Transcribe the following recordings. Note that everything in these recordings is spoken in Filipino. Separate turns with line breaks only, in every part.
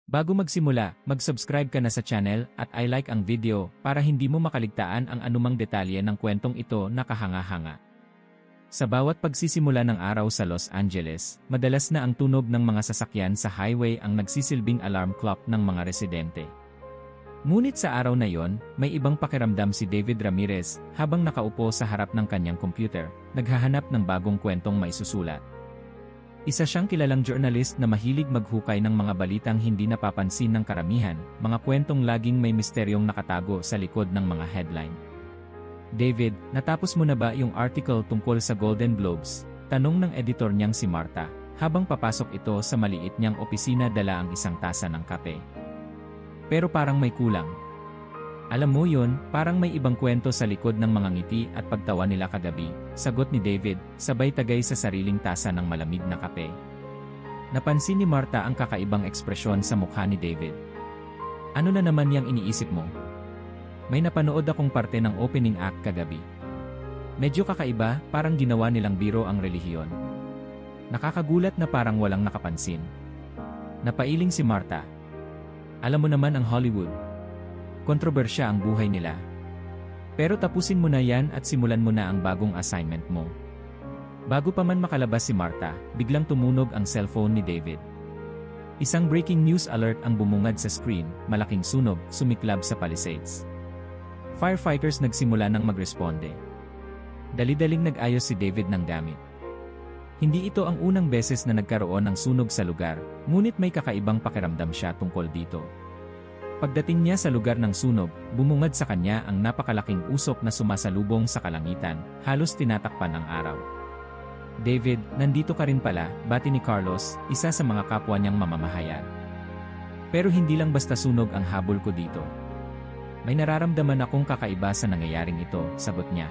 Bago magsimula, mag-subscribe ka na sa channel at i-like ang video para hindi mo makaligtaan ang anumang detalye ng kwentong ito na kahanga-hanga. Sa bawat pagsisimula ng araw sa Los Angeles, madalas na ang tunog ng mga sasakyan sa highway ang nagsisilbing alarm clock ng mga residente. Ngunit sa araw na yon, may ibang pakiramdam si David Ramirez habang nakaupo sa harap ng kanyang computer, naghahanap ng bagong kwentong maisusulat. Isa siyang kilalang journalist na mahilig maghukay ng mga balitang hindi napapansin ng karamihan, mga kwentong laging may misteryong nakatago sa likod ng mga headline. David, natapos mo na ba yung article tungkol sa Golden Globes? Tanong ng editor niyang si Marta, habang papasok ito sa maliit niyang opisina dala ang isang tasa ng kape. Pero parang may kulang. Alam mo yun, parang may ibang kwento sa likod ng mga ngiti at pagtawa nila kagabi, sagot ni David, sabay tagay sa sariling tasa ng malamig na kape. Napansin ni Marta ang kakaibang ekspresyon sa mukha ni David. Ano na naman yang iniisip mo? May napanood akong parte ng opening act kagabi. Medyo kakaiba, parang ginawa nilang biro ang relihiyon. Nakakagulat na parang walang nakapansin. Napailing si Marta. Alam mo naman ang Hollywood. Kontrobersya ang buhay nila. Pero tapusin mo na yan at simulan mo na ang bagong assignment mo. Bago pa man makalabas si Marta, biglang tumunog ang cellphone ni David. Isang breaking news alert ang bumungad sa screen, malaking sunog, sumiklab sa Palisades. Firefighters nagsimula ng magresponde. Dali-daling nag-ayos si David ng gamit. Hindi ito ang unang beses na nagkaroon ng sunog sa lugar, ngunit may kakaibang pakiramdam siya tungkol dito. Pagdating niya sa lugar ng sunog, bumungad sa kanya ang napakalaking usok na sumasalubong sa kalangitan, halos tinatakpan ang araw. David, nandito ka rin pala, bati ni Carlos, isa sa mga kapwa niyang mamamahayan. Pero hindi lang basta sunog ang habol ko dito. May nararamdaman akong kakaiba sa nangyayaring ito, sagot niya.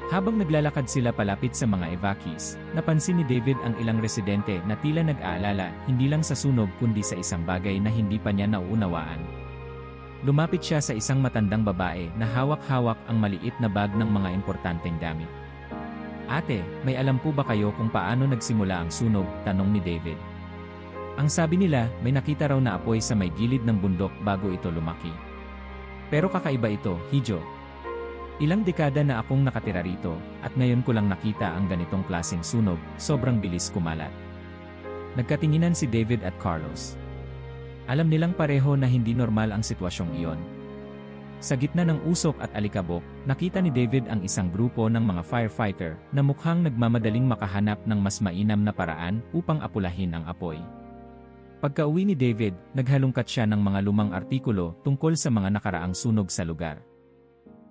Habang naglalakad sila palapit sa mga evacuees, napansin ni David ang ilang residente na tila nag-aalala hindi lang sa sunog kundi sa isang bagay na hindi pa niya nauunawaan. Lumapit siya sa isang matandang babae na hawak-hawak ang maliit na bag ng mga importanteng gamit. Ate, may alam po ba kayo kung paano nagsimula ang sunog? Tanong ni David. Ang sabi nila, may nakita raw na apoy sa may gilid ng bundok bago ito lumaki. Pero kakaiba ito, Hijo. Ilang dekada na akong nakatira rito, at ngayon ko lang nakita ang ganitong klaseng sunog, sobrang bilis kumalat. Nagkatinginan si David at Carlos. Alam nilang pareho na hindi normal ang sitwasyong iyon. Sa gitna ng usok at alikabok, nakita ni David ang isang grupo ng mga firefighter na mukhang nagmamadaling makahanap ng mas mainam na paraan upang apulahin ang apoy. Pagka-uwi ni David, naghalungkat siya ng mga lumang artikulo tungkol sa mga nakaraang sunog sa lugar.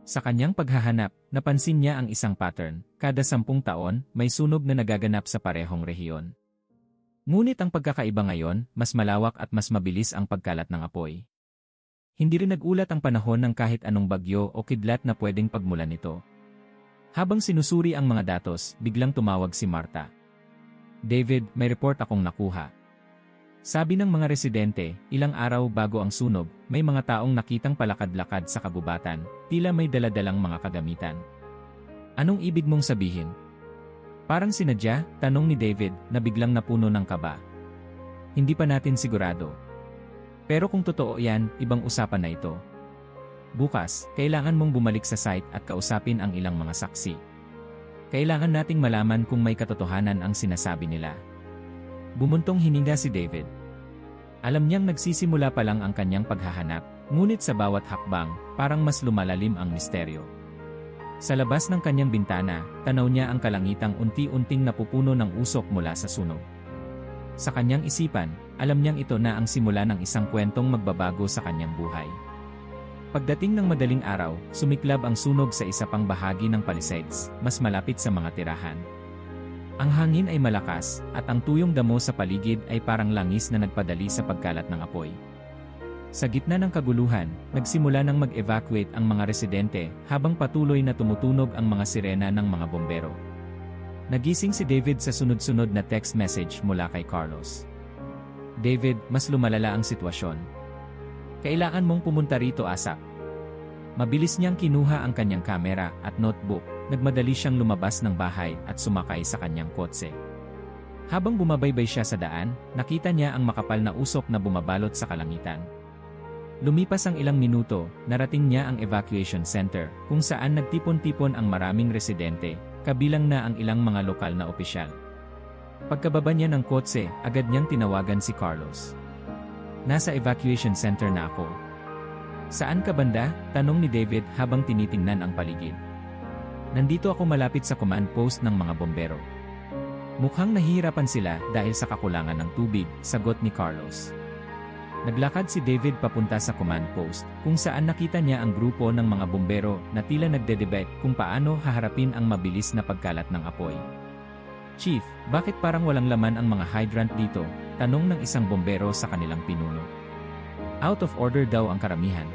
Sa kanyang paghahanap, napansin niya ang isang pattern, kada 10 taon, may sunog na nagaganap sa parehong rehiyon. Ngunit ang pagkakaiba ngayon, mas malawak at mas mabilis ang pagkalat ng apoy. Hindi rin nagulat ang panahon ng kahit anong bagyo o kidlat na pwedeng pagmulan nito. Habang sinusuri ang mga datos, biglang tumawag si Marta. David, may report akong nakuha. Sabi ng mga residente, ilang araw bago ang sunog, may mga taong nakitang palakad-lakad sa kagubatan, tila may daladalang mga kagamitan. Anong ibig mong sabihin? Parang sinadya, tanong ni David, na biglang napuno ng kaba. Hindi pa natin sigurado. Pero kung totoo yan, ibang usapan na ito. Bukas, kailangan mong bumalik sa site at kausapin ang ilang mga saksi. Kailangan nating malaman kung may katotohanan ang sinasabi nila. Bumuntong hininga si David. Alam niyang nagsisimula pa lang ang kanyang paghahanap, ngunit sa bawat hakbang, parang mas lumalalim ang misteryo. Sa labas ng kanyang bintana, tanaw niya ang kalangitang unti-unting napupuno ng usok mula sa sunog. Sa kanyang isipan, alam niyang ito na ang simula ng isang kwentong magbabago sa kanyang buhay. Pagdating ng madaling araw, sumiklab ang sunog sa isa pang bahagi ng Palisades, mas malapit sa mga tirahan. Ang hangin ay malakas, at ang tuyong damo sa paligid ay parang langis na nagpadali sa pagkalat ng apoy. Sa gitna ng kaguluhan, nagsimula ng mag-evacuate ang mga residente habang patuloy na tumutunog ang mga sirena ng mga bombero. Nagising si David sa sunod-sunod na text message mula kay Carlos. David, mas lumalala ang sitwasyon. Kailangan mong pumunta rito ASAP. Mabilis niyang kinuha ang kanyang kamera at notebook. Nagmadali siyang lumabas ng bahay at sumakay sa kanyang kotse. Habang bumabaybay siya sa daan, nakita niya ang makapal na usok na bumabalot sa kalangitan. Lumipas ang ilang minuto, narating niya ang evacuation center, kung saan nagtipon-tipon ang maraming residente, kabilang na ang ilang mga lokal na opisyal. Pagkababa niya ng kotse, agad niyang tinawagan si Carlos. "Nasa evacuation center na ako." "Saan ka banda?" tanong ni David habang tinitingnan ang paligid. "Nandito ako malapit sa command post ng mga bombero." Mukhang nahihirapan sila dahil sa kakulangan ng tubig, sagot ni Carlos. Naglakad si David papunta sa command post, kung saan nakita niya ang grupo ng mga bombero na tila nagde-debate kung paano haharapin ang mabilis na pagkalat ng apoy. "Chief, bakit parang walang laman ang mga hydrant dito?" tanong ng isang bombero sa kanilang pinuno. "Out of order daw ang karamihan."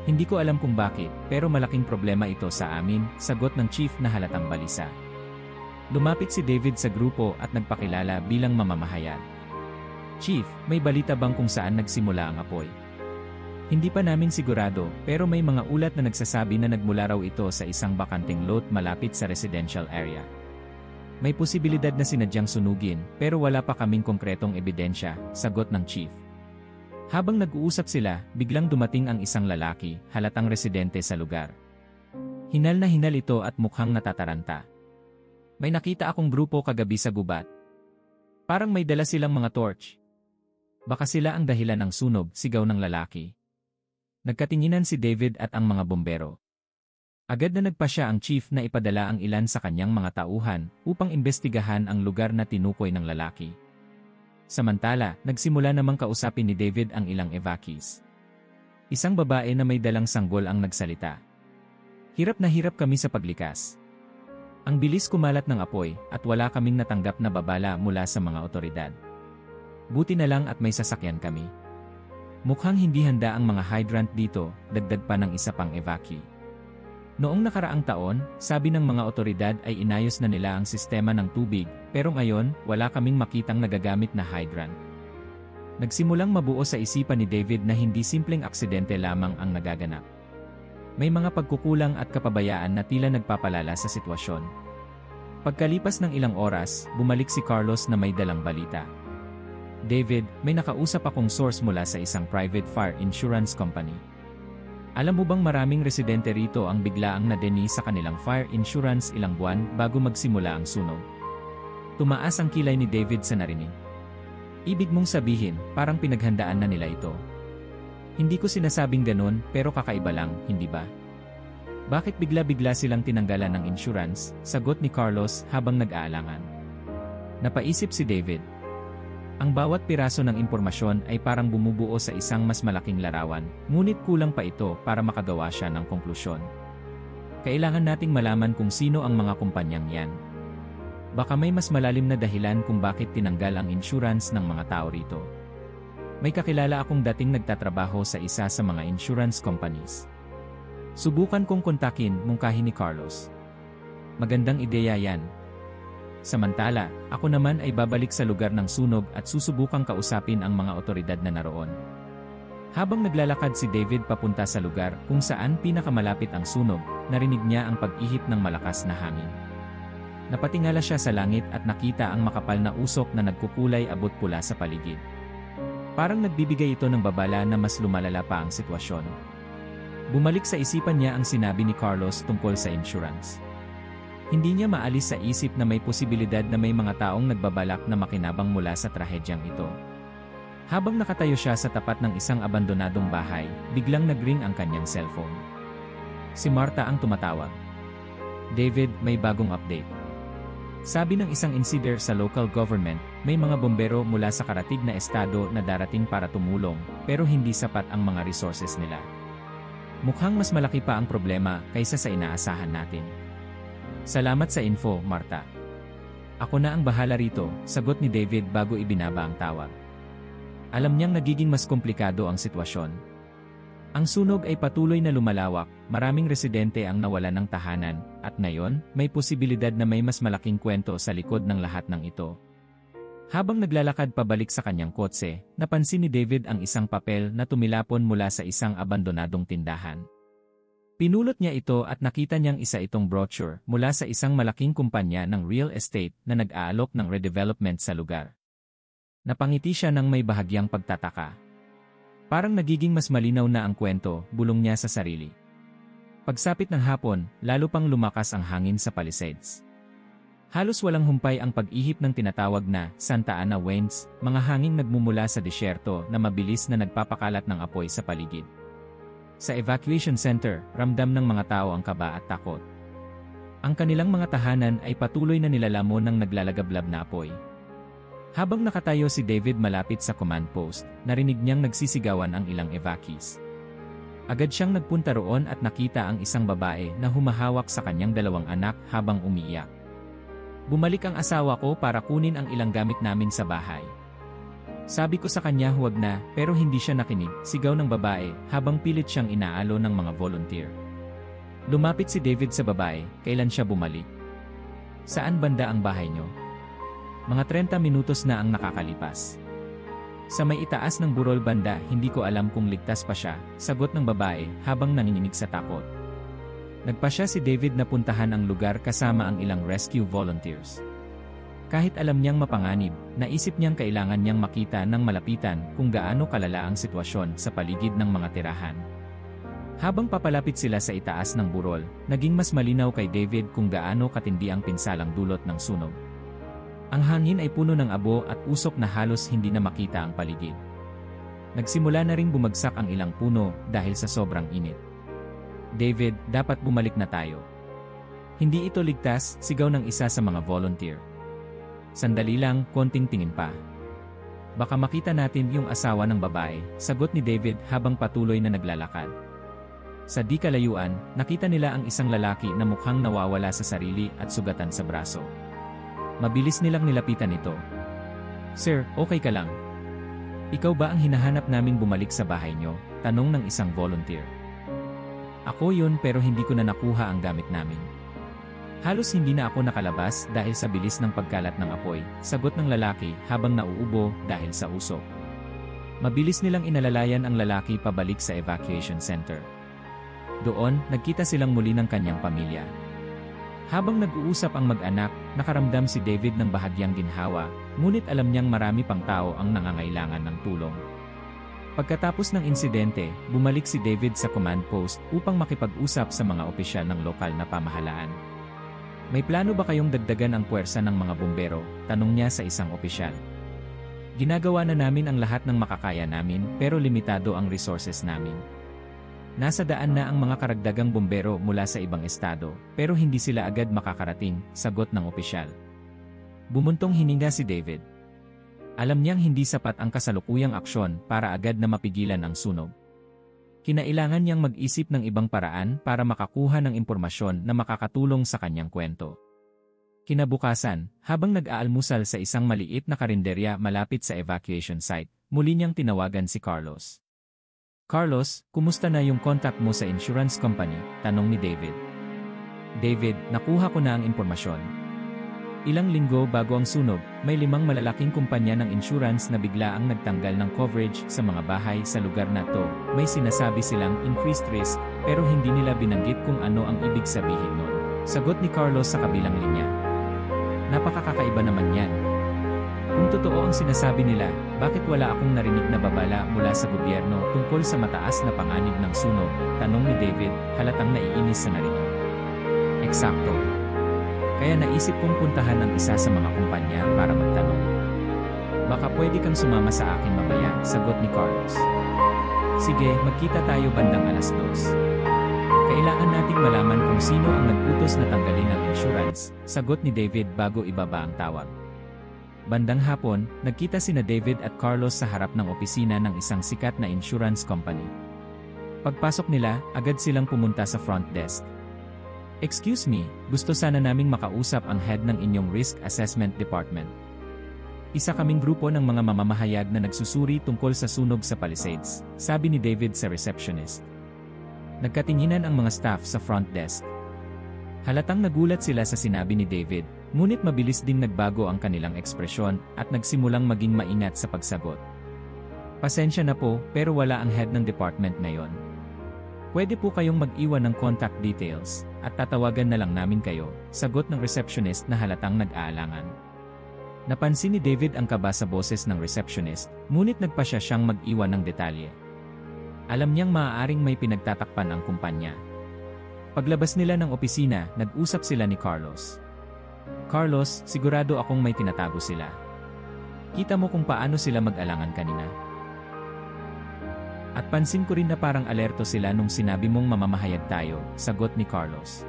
"Hindi ko alam kung bakit, pero malaking problema ito sa amin," sagot ng chief na halatang balisa. Lumapit si David sa grupo at nagpakilala bilang mamamahayag. "Chief, may balita bang kung saan nagsimula ang apoy?" "Hindi pa namin sigurado, pero may mga ulat na nagsasabi na nagmula raw ito sa isang bakanteng lot malapit sa residential area. May posibilidad na sinadyang sunugin, pero wala pa kaming konkretong ebidensya," sagot ng chief. Habang nag-uusap sila, biglang dumating ang isang lalaki, halatang residente sa lugar. Hinal na hinal ito at mukhang natataranta. "May nakita akong grupo kagabi sa gubat. Parang may dala silang mga torch. Baka sila ang dahilan ng sunog," sigaw ng lalaki. Nagkatinginan si David at ang mga bombero. Agad na nagpasya ang chief na ipadala ang ilan sa kanyang mga tauhan upang imbestigahan ang lugar na tinukoy ng lalaki. Samantala, nagsimula namang kausapin ni David ang ilang evacuees. Isang babae na may dalang sanggol ang nagsalita. "Hirap na hirap kami sa paglikas. Ang bilis kumalat ng apoy at wala kaming natanggap na babala mula sa mga otoridad. Buti na lang at may sasakyan kami. Mukhang hindi handa ang mga hydrant dito," dagdag pa ng isa pang evacuee. "Noong nakaraang taon, sabi ng mga otoridad ay inayos na nila ang sistema ng tubig, pero ngayon, wala kaming makitang nagagamit na hydrant." Nagsimulang mabuo sa isipan ni David na hindi simpleng aksidente lamang ang nagaganap. May mga pagkukulang at kapabayaan na tila nagpapalala sa sitwasyon. Pagkalipas ng ilang oras, bumalik si Carlos na may dalang balita. "David, may nakausap akong source mula sa isang private fire insurance company. Alam mo bang maraming residente rito ang biglaang nadeni sa kanilang fire insurance ilang buwan bago magsimula ang sunog?" Tumaas ang kilay ni David sa narinig. "Ibig mong sabihin, parang pinaghandaan na nila ito?" "Hindi ko sinasabing ganun, pero kakaiba lang, hindi ba? Bakit bigla-bigla silang tinanggalan ng insurance?" sagot ni Carlos habang nag-aalangan. Napaisip si David. Ang bawat piraso ng impormasyon ay parang bumubuo sa isang mas malaking larawan, ngunit kulang pa ito para makagawa siya ng konklusyon. Kailangan nating malaman kung sino ang mga kumpanyang yan. Baka may mas malalim na dahilan kung bakit tinanggal ang insurance ng mga tao rito. May kakilala akong dating nagtatrabaho sa isa sa mga insurance companies. Subukan kong kontakin, mungkahi ni Carlos. Magandang ideya yan. Samantala, ako naman ay babalik sa lugar ng sunog at susubukang kausapin ang mga otoridad na naroon. Habang naglalakad si David papunta sa lugar kung saan pinakamalapit ang sunog, narinig niya ang pag-ihip ng malakas na hangin. Napatingala siya sa langit at nakita ang makapal na usok na nagkukulay abot pula sa paligid. Parang nagbibigay ito ng babala na mas lumalala pa ang sitwasyon. Bumalik sa isipan niya ang sinabi ni Carlos tungkol sa insurance. Hindi niya maalis sa isip na may posibilidad na may mga taong nagbabalak na makinabang mula sa trahedyang ito. Habang nakatayo siya sa tapat ng isang abandonadong bahay, biglang nagring ang kanyang cellphone. Si Marta ang tumatawag. "David, may bagong update. Sabi ng isang insider sa local government, may mga bombero mula sa karatig na estado na darating para tumulong, pero hindi sapat ang mga resources nila. Mukhang mas malaki pa ang problema kaysa sa inaasahan natin." "Salamat sa info, Marta. Ako na ang bahala rito," sagot ni David bago ibinaba ang tawag. Alam niyang nagiging mas komplikado ang sitwasyon. Ang sunog ay patuloy na lumalawak, maraming residente ang nawalan ng tahanan, at ngayon, may posibilidad na may mas malaking kwento sa likod ng lahat ng ito. Habang naglalakad pabalik sa kanyang kotse, napansin ni David ang isang papel na tumilapon mula sa isang abandonadong tindahan. Pinulot niya ito at nakita niyang isa itong brochure mula sa isang malaking kumpanya ng real estate na nag-aalok ng redevelopment sa lugar. Napangiti siya ng may bahagyang pagtataka. Parang nagiging mas malinaw na ang kwento, bulong niya sa sarili. Pagsapit ng hapon, lalo pang lumakas ang hangin sa Palisades. Halos walang humpay ang pag-ihip ng tinatawag na Santa Ana Winds, mga hanging nagmumula sa disyerto na mabilis na nagpapakalat ng apoy sa paligid. Sa evacuation center, ramdam ng mga tao ang kaba at takot. Ang kanilang mga tahanan ay patuloy na nilalamon ng naglalagablab na apoy. Habang nakatayo si David malapit sa command post, narinig niyang nagsisigawan ang ilang evacuees. Agad siyang nagpunta roon at nakita ang isang babae na humahawak sa kanyang 2 anak habang umiiyak. Bumalik ang asawa ko para kunin ang ilang gamit namin sa bahay. Sabi ko sa kanya huwag na, pero hindi siya nakinig, sigaw ng babae habang pilit siyang inaalo ng mga volunteer. Lumapit si David sa babae, kailan siya bumalik? Saan banda ang bahay niyo? Mga 30 minutos na ang nakakalipas. Sa may itaas ng burol banda, hindi ko alam kung ligtas pa siya, sagot ng babae habang nanginginig sa takot. Nagpasya si David na puntahan ang lugar kasama ang ilang rescue volunteers. Kahit alam niyang mapanganib, naisip niyang kailangan niyang makita ng malapitan kung gaano kalala ang sitwasyon sa paligid ng mga tirahan. Habang papalapit sila sa itaas ng burol, naging mas malinaw kay David kung gaano katindi ang pinsalang dulot ng sunog. Ang hangin ay puno ng abo at usok na halos hindi na makita ang paligid. Nagsimula na ring bumagsak ang ilang puno dahil sa sobrang init. David, dapat bumalik na tayo. Hindi ito ligtas, sigaw ng isa sa mga volunteer. Sandali lang, konting tingin pa. Baka makita natin yung asawa ng babae, sagot ni David habang patuloy na naglalakad. Sa di kalayuan, nakita nila ang isang lalaki na mukhang nawawala sa sarili at sugatan sa braso. Mabilis nilang nilapitan ito. Sir, okay ka lang? Ikaw ba ang hinahanap naming bumalik sa bahay nyo? Tanong ng isang volunteer. Ako yun pero hindi ko na nakuha ang gamit namin. Halos hindi na ako nakalabas dahil sa bilis ng pagkalat ng apoy, sagot ng lalaki habang nauubo dahil sa usok. Mabilis nilang inalalayan ang lalaki pabalik sa evacuation center. Doon, nagkita silang muli ng kanyang pamilya. Habang nag-uusap ang mag-anak, nakaramdam si David ng bahagyang ginhawa, ngunit alam niyang marami pang tao ang nangangailangan ng tulong. Pagkatapos ng insidente, bumalik si David sa command post upang makipag-usap sa mga opisyal ng lokal na pamahalaan. May plano ba kayong dagdagan ang puwersa ng mga bumbero? Tanong niya sa isang opisyal. Ginagawa na namin ang lahat ng makakaya namin pero limitado ang resources namin. Nasa daan na ang mga karagdagang bumbero mula sa ibang estado pero hindi sila agad makakarating, sagot ng opisyal. Bumuntong hininga si David. Alam niyang hindi sapat ang kasalukuyang aksyon para agad na mapigilan ang sunog. Kinailangan niyang mag-isip ng ibang paraan para makakuha ng impormasyon na makakatulong sa kanyang kwento. Kinabukasan, habang nag-aalmusal sa isang maliit na karinderya malapit sa evacuation site, muli niyang tinawagan si Carlos. Carlos, kumusta na yung contact mo sa insurance company? Tanong ni David. David, nakuha ko na ang impormasyon. Ilang linggo bago ang sunog, may 5 malalaking kumpanya ng insurance na bigla ang nagtanggal ng coverage sa mga bahay sa lugar na to. May sinasabi silang increased risk, pero hindi nila binanggit kung ano ang ibig sabihin nun. Sagot ni Carlos sa kabilang linya. Napakakakaiba naman yan. Kung totoo ang sinasabi nila, bakit wala akong narinig na babala mula sa gobyerno tungkol sa mataas na panganib ng sunog? Tanong ni David, halatang naiinis sa narinig. Eksakto. Kaya naisip kong puntahan ang isa sa mga kumpanya para magtanong. Baka pwede kang sumama sa akin mamaya, sagot ni Carlos. Sige, magkita tayo bandang 2:00. Kailangan nating malaman kung sino ang nag-utos na tanggalin ang insurance, sagot ni David bago ibaba ang tawag. Bandang hapon, nagkita sina David at Carlos sa harap ng opisina ng isang sikat na insurance company. Pagpasok nila, agad silang pumunta sa front desk. Excuse me, gusto sana naming makausap ang head ng inyong Risk Assessment Department. Isa kaming grupo ng mga mamamahayag na nagsusuri tungkol sa sunog sa Palisades, sabi ni David sa receptionist. Nagkatinginan ang mga staff sa front desk. Halatang nagulat sila sa sinabi ni David, ngunit mabilis ding nagbago ang kanilang ekspresyon at nagsimulang maging maingat sa pagsagot. Pasensya na po, pero wala ang head ng department ngayon. Pwede po kayong mag-iwan ng contact details, at tatawagan na lang namin kayo, sagot ng receptionist na halatang nag-aalangan. Napansin ni David ang kaba sa boses ng receptionist, ngunit nagpasya siyang mag-iwan ng detalye. Alam niyang maaaring may pinagtatakpan ang kumpanya. Paglabas nila ng opisina, nag-usap sila ni Carlos. Carlos, sigurado akong may tinatago sila. Kita mo kung paano sila mag-alangan kanina. At pansin ko rin na parang alerto sila nung sinabi mong mamamahayag tayo, sagot ni Carlos.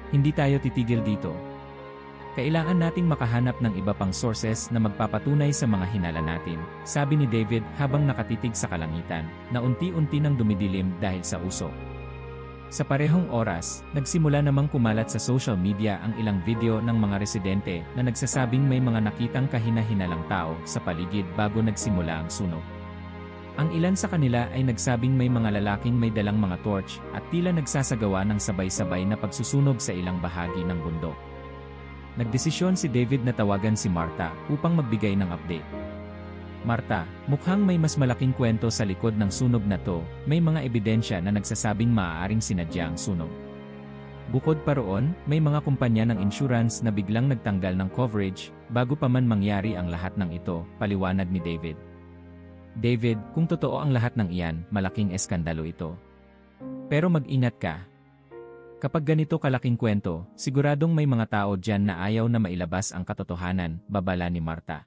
Hindi tayo titigil dito. Kailangan nating makahanap ng iba pang sources na magpapatunay sa mga hinala natin, sabi ni David habang nakatitig sa kalangitan, na unti-unti nang dumidilim dahil sa usok. Sa parehong oras, nagsimula namang kumalat sa social media ang ilang video ng mga residente na nagsasabing may mga nakitang kahina-hinalang tao sa paligid bago nagsimula ang sunog. Ang ilan sa kanila ay nagsabing may mga lalaking may dalang mga torch at tila nagsasagawa ng sabay-sabay na pagsusunog sa ilang bahagi ng bundok. Nagdesisyon si David na tawagan si Martha upang magbigay ng update. Martha, mukhang may mas malaking kwento sa likod ng sunog na to, may mga ebidensya na nagsasabing maaaring sinadya ang sunog. Bukod pa roon, may mga kumpanya ng insurance na biglang nagtanggal ng coverage bago pa man mangyari ang lahat ng ito, paliwanag ni David. David, kung totoo ang lahat ng iyan, malaking eskandalo ito. Pero mag-ingat ka. Kapag ganito kalaking kwento, siguradong may mga tao dyan na ayaw na mailabas ang katotohanan, babala ni Martha.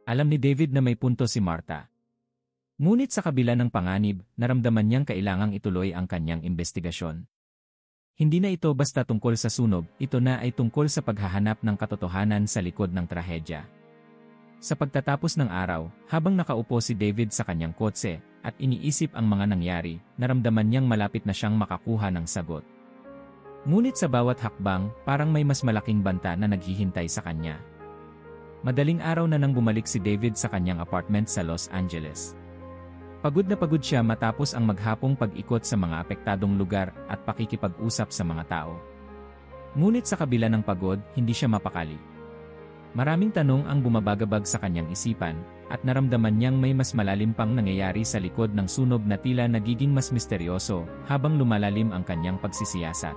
Alam ni David na may punto si Martha. Ngunit sa kabila ng panganib, naramdaman niyang kailangang ituloy ang kanyang investigasyon. Hindi na ito basta tungkol sa sunog, ito na ay tungkol sa paghahanap ng katotohanan sa likod ng trahedya. Sa pagtatapos ng araw, habang nakaupo si David sa kanyang kotse at iniisip ang mga nangyari, naramdaman niyang malapit na siyang makakuha ng sagot. Ngunit sa bawat hakbang, parang may mas malaking banta na naghihintay sa kanya. Madaling araw na nang bumalik si David sa kanyang apartment sa Los Angeles. Pagod na pagod siya matapos ang maghapong pag-ikot sa mga apektadong lugar at pakikipag-usap sa mga tao. Ngunit sa kabila ng pagod, hindi siya mapakali. Maraming tanong ang bumabagabag sa kanyang isipan, at naramdaman niyang may mas malalim pang nangyayari sa likod ng sunog na tila nagiging mas misteryoso habang lumalalim ang kanyang pagsisiyasat.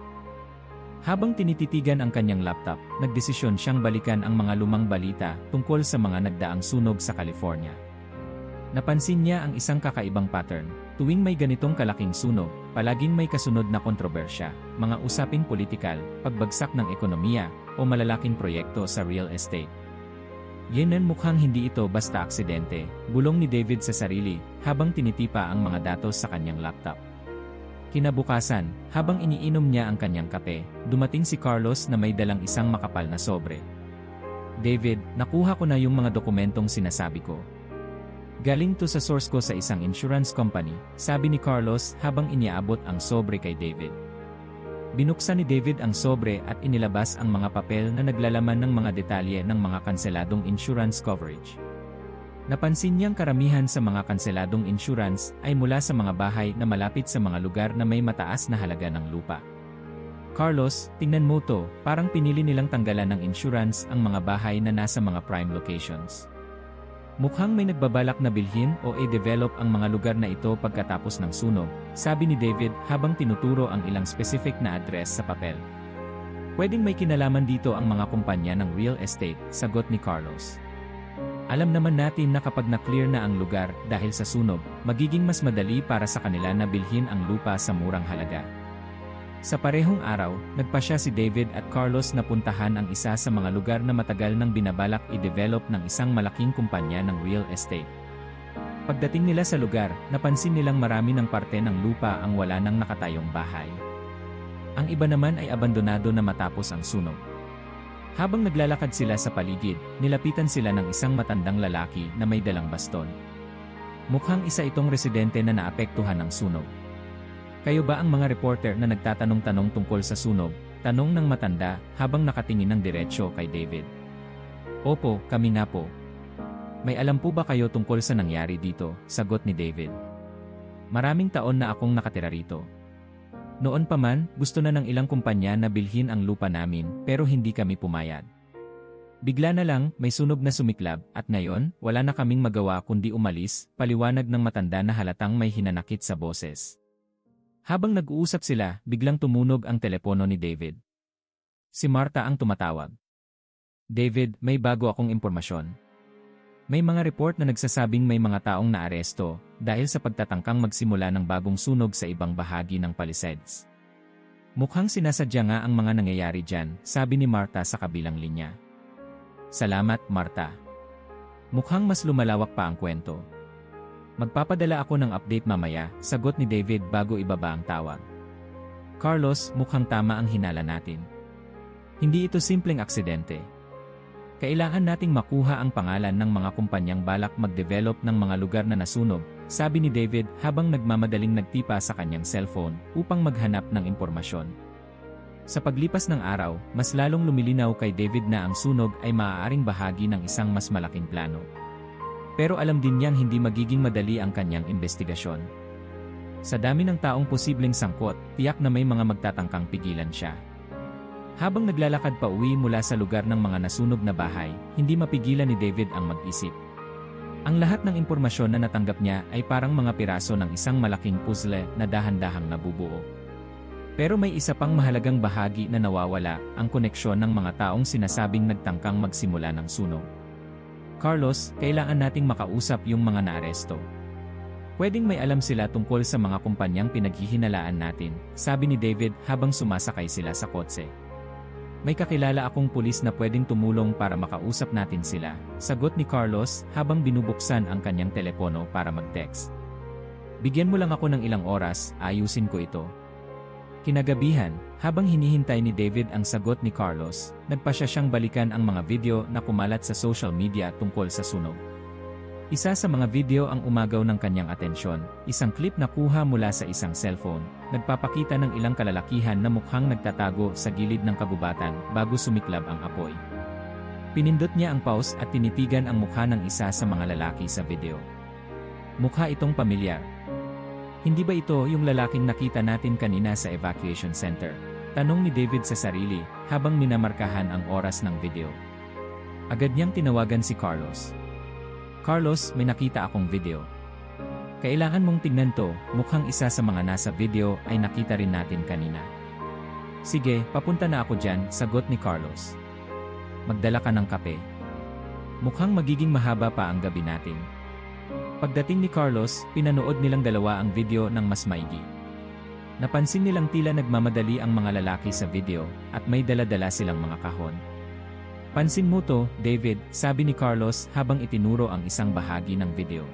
Habang tinititigan ang kanyang laptop, nagdesisyon siyang balikan ang mga lumang balita tungkol sa mga nagdaang sunog sa California. Napansin niya ang isang kakaibang pattern. Tuwing may ganitong kalaking sunog, palaging may kasunod na kontrobersya, mga usaping politikal, pagbagsak ng ekonomiya, o malalaking proyekto sa real estate. Yenan mukhang hindi ito basta aksidente, bulong ni David sa sarili, habang tinitipa ang mga datos sa kanyang laptop. Kinabukasan, habang iniinom niya ang kanyang kape, dumating si Carlos na may dalang isang makapal na sobre. David, nakuha ko na yung mga dokumentong sinasabi ko. Galing to sa source ko sa isang insurance company, sabi ni Carlos habang iniabot ang sobre kay David. Binuksan ni David ang sobre at inilabas ang mga papel na naglalaman ng mga detalye ng mga kanseladong insurance coverage. Napansin niyang karamihan sa mga kanseladong insurance ay mula sa mga bahay na malapit sa mga lugar na may mataas na halaga ng lupa. Carlos, tingnan mo to, parang pinili nilang tanggalan ng insurance ang mga bahay na nasa mga prime locations. Mukhang may nagbabalak na bilhin o i-develop ang mga lugar na ito pagkatapos ng sunog, sabi ni David habang tinuturo ang ilang specific na address sa papel. Pwedeng may kinalaman dito ang mga kumpanya ng real estate, sagot ni Carlos. Alam naman natin na kapag na-clear na ang lugar dahil sa sunog, magiging mas madali para sa kanila na bilhin ang lupa sa murang halaga. Sa parehong araw, nagpasya si David at Carlos na puntahan ang isa sa mga lugar na matagal nang binabalak i-develop ng isang malaking kumpanya ng real estate. Pagdating nila sa lugar, napansin nilang marami ng parte ng lupa ang wala nang nakatayong bahay. Ang iba naman ay abandonado na matapos ang sunog. Habang naglalakad sila sa paligid, nilapitan sila ng isang matandang lalaki na may dalang baston. Mukhang isa itong residente na naapektuhan ng sunog. Kayo ba ang mga reporter na nagtatanong-tanong tungkol sa sunog? Tanong ng matanda habang nakatingin ng diretsyo kay David. Opo, kami nga po. May alam po ba kayo tungkol sa nangyari dito? Sagot ni David. Maraming taon na akong nakatira rito. Noon pa man, gusto na ng ilang kumpanya na bilhin ang lupa namin pero hindi kami pumayag. Bigla na lang, may sunog na sumiklab at ngayon, wala na kaming magawa kundi umalis, paliwanag ng matanda na halatang may hinanakit sa boses. Habang nag-uusap sila, biglang tumunog ang telepono ni David. Si Marta ang tumatawag. David, may bago akong impormasyon. May mga report na nagsasabing may mga taong naaresto dahil sa pagtatangkang magsimula ng bagong sunog sa ibang bahagi ng Palisades. Mukhang sinasadya nga ang mga nangyayari dyan, sabi ni Marta sa kabilang linya. Salamat, Marta. Mukhang mas lumalawak pa ang kwento. Magpapadala ako ng update mamaya, sagot ni David bago ibaba ang tawag. Carlos, mukhang tama ang hinala natin. Hindi ito simpleng aksidente. Kailangan nating makuha ang pangalan ng mga kumpanyang balak mag-develop ng mga lugar na nasunog, sabi ni David habang nagmamadaling nagtipa sa kanyang cellphone upang maghanap ng impormasyon. Sa paglipas ng araw, mas lalong lumilinaw kay David na ang sunog ay maaaring bahagi ng isang mas malaking plano. Pero alam din niyang hindi magiging madali ang kanyang investigasyon. Sa dami ng taong posibleng sangkot, tiyak na may mga magtatangkang pigilan siya. Habang naglalakad pa uwi mula sa lugar ng mga nasunog na bahay, hindi mapigilan ni David ang mag-isip. Ang lahat ng impormasyon na natanggap niya ay parang mga piraso ng isang malaking puzzle na dahan-dahang nabubuo. Pero may isa pang mahalagang bahagi na nawawala, ang koneksyon ng mga taong sinasabing nagtangkang magsimula ng sunog. Carlos, kailangan nating makausap yung mga naaresto. Pwedeng may alam sila tungkol sa mga kumpanyang pinaghihinalaan natin, sabi ni David habang sumasakay sila sa kotse. May kakilala akong pulis na pwedeng tumulong para makausap natin sila, sagot ni Carlos habang binubuksan ang kanyang telepono para mag-text. Bigyan mo lang ako ng ilang oras, ayusin ko ito. Kinagabihan, habang hinihintay ni David ang sagot ni Carlos, nagpasya siyang balikan ang mga video na kumalat sa social media tungkol sa sunog. Isa sa mga video ang umagaw ng kanyang atensyon, isang clip na kuha mula sa isang cellphone, nagpapakita ng ilang kalalakihan na mukhang nagtatago sa gilid ng kagubatan bago sumiklab ang apoy. Pinindot niya ang pause at tinitigan ang mukha ng isa sa mga lalaki sa video. Mukha itong pamilyar. Hindi ba ito yung lalaking nakita natin kanina sa evacuation center? Tanong ni David sa sarili habang minamarkahan ang oras ng video. Agad niyang tinawagan si Carlos. Carlos, may nakita akong video. Kailangan mong tingnan to, mukhang isa sa mga nasa video ay nakita rin natin kanina. Sige, papunta na ako dyan, sagot ni Carlos. Magdala ka ng kape. Mukhang magiging mahaba pa ang gabi natin. Pagdating ni Carlos, pinanood nilang dalawa ang video ng mas maigi. Napansin nilang tila nagmamadali ang mga lalaki sa video at may dala-dala silang mga kahon. Pansin mo to, David, sabi ni Carlos habang itinuro ang isang bahagi ng video.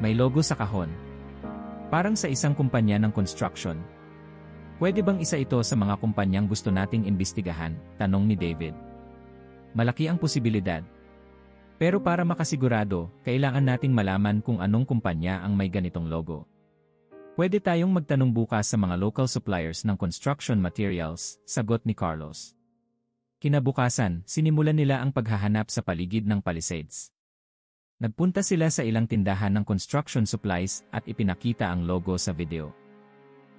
May logo sa kahon. Parang sa isang kumpanya ng construction. Pwede bang isa ito sa mga kumpanyang gusto nating imbestigahan? Tanong ni David. Malaki ang posibilidad. Pero para makasigurado, kailangan nating malaman kung anong kumpanya ang may ganitong logo. Pwede tayong magtanong bukas sa mga local suppliers ng construction materials, sagot ni Carlos. Kinabukasan, sinimulan nila ang paghahanap sa paligid ng Palisades. Nagpunta sila sa ilang tindahan ng construction supplies at ipinakita ang logo sa video.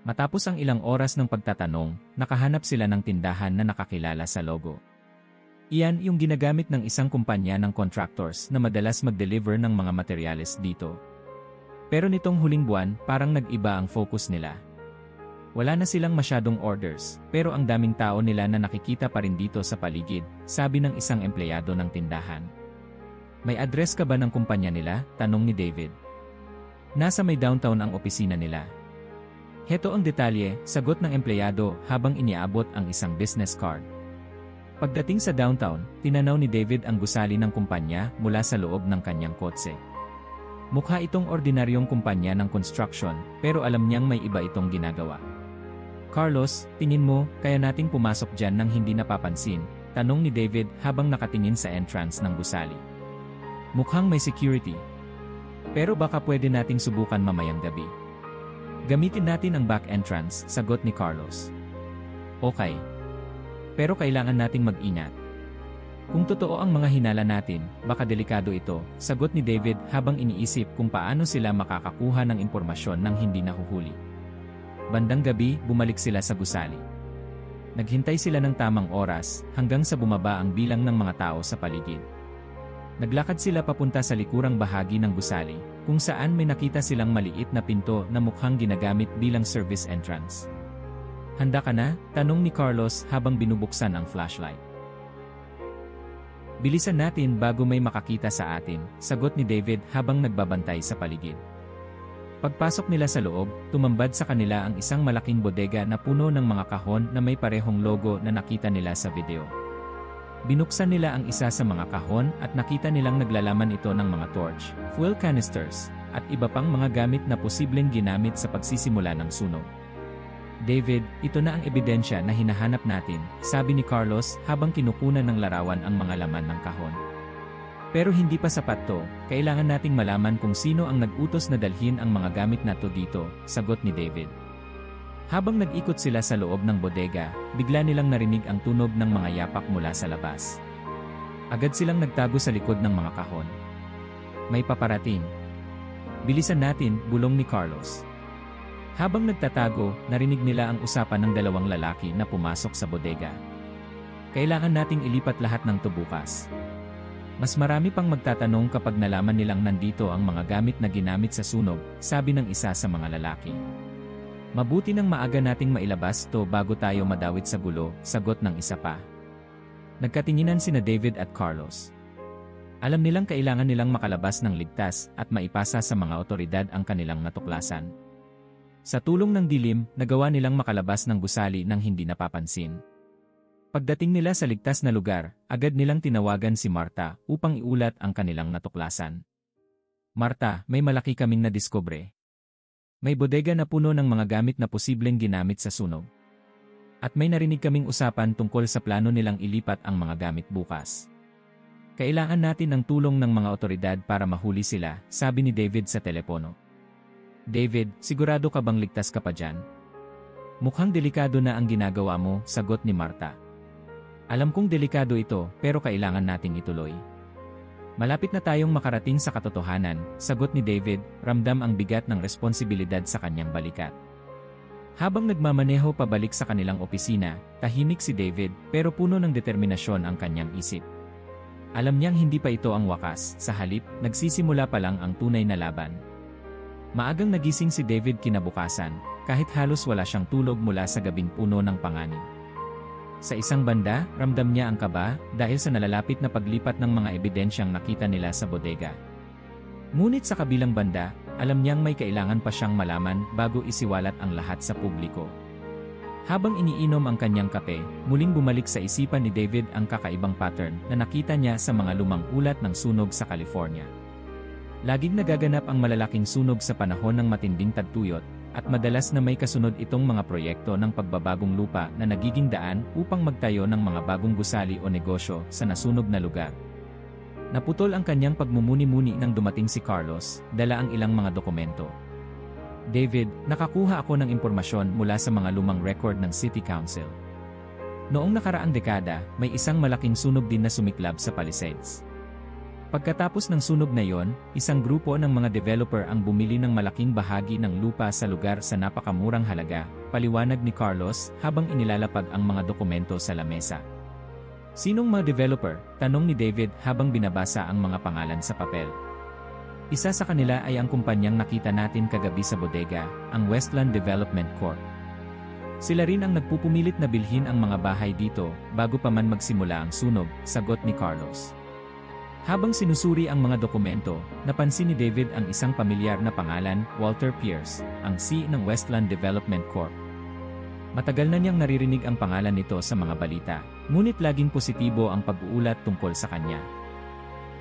Matapos ang ilang oras ng pagtatanong, nakahanap sila ng tindahan na nakakilala sa logo. Iyan yung ginagamit ng isang kumpanya ng contractors na madalas mag-deliver ng mga materyales dito. Pero nitong huling buwan, parang nag-iba ang focus nila. Wala na silang masyadong orders, pero ang daming tao nila na nakikita pa rin dito sa paligid, sabi ng isang empleyado ng tindahan. May address ka ba ng kumpanya nila? Tanong ni David. Nasa may downtown ang opisina nila. Heto ang detalye, sagot ng empleyado habang iniabot ang isang business card. Pagdating sa downtown, tinanaw ni David ang gusali ng kumpanya mula sa loob ng kanyang kotse. Mukha itong ordinaryong kumpanya ng construction, pero alam niyang may iba itong ginagawa. Carlos, tingin mo, kaya nating pumasok dyan nang hindi napapansin? Tanong ni David habang nakatingin sa entrance ng gusali. Mukhang may security. Pero baka pwede nating subukan mamayang gabi. Gamitin natin ang back entrance, sagot ni Carlos. Okay. Pero kailangan nating mag-ingat. Kung totoo ang mga hinala natin, baka delikado ito, sagot ni David habang iniisip kung paano sila makakakuha ng impormasyon nang hindi nahuhuli. Bandang gabi, bumalik sila sa gusali. Naghintay sila ng tamang oras, hanggang sa bumaba ang bilang ng mga tao sa paligid. Naglakad sila papunta sa likurang bahagi ng gusali, kung saan may nakita silang maliit na pinto na mukhang ginagamit bilang service entrance. "Handa ka na?" tanong ni Carlos habang binubuksan ang flashlight. "Bilisan natin bago may makakita sa atin," sagot ni David habang nagbabantay sa paligid. Pagpasok nila sa loob, tumambad sa kanila ang isang malaking bodega na puno ng mga kahon na may parehong logo na nakita nila sa video. Binuksan nila ang isa sa mga kahon at nakita nilang naglalaman ito ng mga torch, fuel canisters, at iba pang mga gamit na posibleng ginamit sa pagsisimula ng sunog. "David, ito na ang ebidensya na hinahanap natin," sabi ni Carlos habang kinukunan ng larawan ang mga laman ng kahon. "Pero hindi pa sapat to, kailangan nating malaman kung sino ang nag-utos na dalhin ang mga gamit na to dito," sagot ni David. Habang nag-ikot sila sa loob ng bodega, bigla nilang narinig ang tunog ng mga yapak mula sa labas. Agad silang nagtago sa likod ng mga kahon. "May paparating. Bilisan natin," bulong ni Carlos. Habang nagtatago, narinig nila ang usapan ng dalawang lalaki na pumasok sa bodega. "Kailangan nating ilipat lahat ng to bukas. Mas marami pang magtatanong kapag nalaman nilang nandito ang mga gamit na ginamit sa sunog," sabi ng isa sa mga lalaki. "Mabuti nang maaga nating mailabas to bago tayo madawit sa gulo," sagot ng isa pa. Nagkatinginan sina David at Carlos. Alam nilang kailangan nilang makalabas ng ligtas at maipasa sa mga otoridad ang kanilang natuklasan. Sa tulong ng dilim, nagawa nilang makalabas ng gusali nang hindi napapansin. Pagdating nila sa ligtas na lugar, agad nilang tinawagan si Marta upang iulat ang kanilang natuklasan. "Marta, may malaki kaming nadiskubre. May bodega na puno ng mga gamit na posibleng ginamit sa sunog. At may narinig kaming usapan tungkol sa plano nilang ilipat ang mga gamit bukas. Kailangan natin ang tulong ng mga otoridad para mahuli sila," sabi ni David sa telepono. "David, sigurado ka bang ligtas ka pa dyan? Mukhang delikado na ang ginagawa mo," sagot ni Marta. "Alam kong delikado ito, pero kailangan nating ituloy. Malapit na tayong makarating sa katotohanan," sagot ni David, ramdam ang bigat ng responsibilidad sa kanyang balikat. Habang nagmamaneho pabalik sa kanilang opisina, tahimik si David pero puno ng determinasyon ang kanyang isip. Alam niyang hindi pa ito ang wakas, sa halip, nagsisimula pa lang ang tunay na laban. Maagang nagising si David kinabukasan, kahit halos wala siyang tulog mula sa gabing puno ng panganib. Sa isang banda, ramdam niya ang kaba dahil sa nalalapit na paglipat ng mga ebidensyang nakita nila sa bodega. Ngunit sa kabilang banda, alam niyang may kailangan pa siyang malaman bago isiwalat ang lahat sa publiko. Habang iniinom ang kanyang kape, muling bumalik sa isipan ni David ang kakaibang pattern na nakita niya sa mga lumang ulat ng sunog sa California. Laging nagaganap ang malalaking sunog sa panahon ng matinding tagtuyot, at madalas na may kasunod itong mga proyekto ng pagbabagong lupa na nagiging daan upang magtayo ng mga bagong gusali o negosyo sa nasunog na lugar. Naputol ang kanyang pagmumuni-muni nang dumating si Carlos, dala ang ilang mga dokumento. "David, nakakuha ako ng impormasyon mula sa mga lumang record ng City Council. Noong nakaraang dekada, may isang malaking sunog din na sumiklab sa Palisades. Pagkatapos ng sunog na yon, isang grupo ng mga developer ang bumili ng malaking bahagi ng lupa sa lugar sa napakamurang halaga," paliwanag ni Carlos habang inilalapag ang mga dokumento sa lamesa. "Sinong mga developer?" tanong ni David habang binabasa ang mga pangalan sa papel. "Isa sa kanila ay ang kumpanyang nakita natin kagabi sa bodega, ang Westland Development Corp. Sila rin ang nagpupumilit na bilhin ang mga bahay dito bago pa man magsimula ang sunog," sagot ni Carlos. Habang sinusuri ang mga dokumento, napansin ni David ang isang pamilyar na pangalan, Walter Pierce, ang CEO ng Westland Development Corp. Matagal na niyang naririnig ang pangalan nito sa mga balita, ngunit laging positibo ang pag-uulat tungkol sa kanya.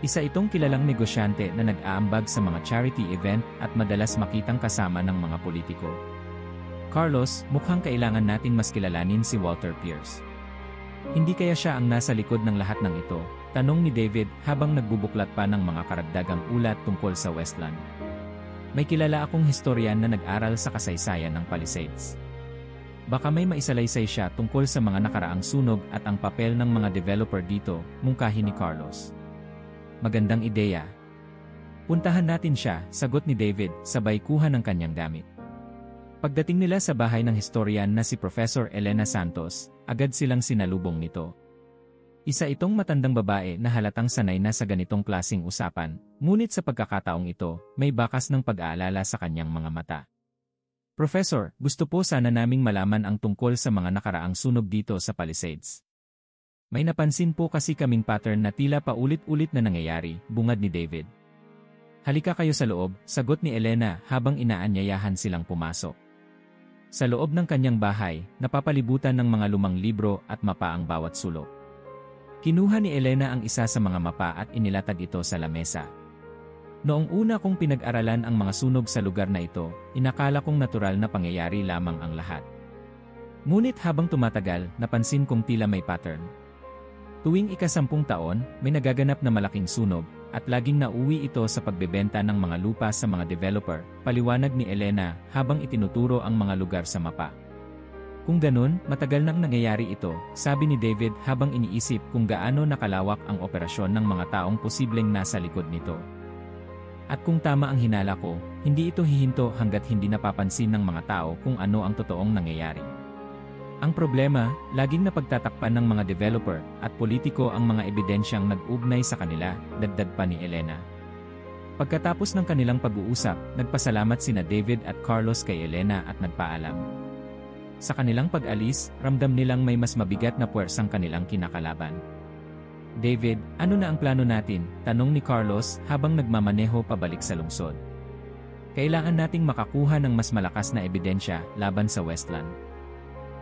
Isa itong kilalang negosyante na nag-aambag sa mga charity event at madalas makitang kasama ng mga politiko. "Carlos, mukhang kailangan nating mas kilalanin si Walter Pierce. Hindi kaya siya ang nasa likod ng lahat ng ito?" tanong ni David habang nagbubuklat pa ng mga karagdagang ulat tungkol sa Westland. "May kilala akong historian na nag-aral sa kasaysayan ng Palisades. Baka may maisalaysay siya tungkol sa mga nakaraang sunog at ang papel ng mga developer dito," mungkahi ni Carlos. "Magandang ideya. Puntahan natin siya," sagot ni David, sabay kuha ng kanyang gamit. Pagdating nila sa bahay ng historian na si Professor Elena Santos, agad silang sinalubong nito. Isa itong matandang babae na halatang sanay na sa ganitong klasing usapan, ngunit sa pagkakataong ito, may bakas ng pag-aalala sa kanyang mga mata. Professor, gusto po sana naming malaman ang tungkol sa mga nakaraang sunog dito sa Palisades. May napansin po kasi kaming pattern na tila paulit-ulit na nangyayari, bungad ni David. Halika kayo sa loob, sagot ni Elena habang inaanyayahan silang pumasok. Sa loob ng kanyang bahay, napapalibutan ng mga lumang libro at mapa ang bawat sulok. Kinuha ni Elena ang isa sa mga mapa at inilatag ito sa lamesa. Noong una kong pinag-aralan ang mga sunog sa lugar na ito, inakala kong natural na pangyayari lamang ang lahat. Ngunit habang tumatagal, napansin kong tila may pattern. Tuwing ika-10 taon, may nagaganap na malaking sunog, at laging nauwi ito sa pagbebenta ng mga lupa sa mga developer, paliwanag ni Elena habang itinuturo ang mga lugar sa mapa. Kung ganun, matagal nang nangyayari ito, sabi ni David habang iniisip kung gaano nakalawak ang operasyon ng mga taong posibleng nasa likod nito. At kung tama ang hinala ko, hindi ito hihinto hanggat hindi napapansin ng mga tao kung ano ang totoong nangyayari. Ang problema, laging napagtatakpan ng mga developer at politiko ang mga ebidensyang nag-ugnay sa kanila, dagdag pa ni Elena. Pagkatapos ng kanilang pag-uusap, nagpasalamat sina David at Carlos kay Elena at nagpaalam. Sa kanilang pag-alis, ramdam nilang may mas mabigat na puwersang kanilang kinakalaban. David, ano na ang plano natin? Tanong ni Carlos habang nagmamaneho pabalik sa lungsod. Kailangan nating makakuha ng mas malakas na ebidensya laban sa Westland.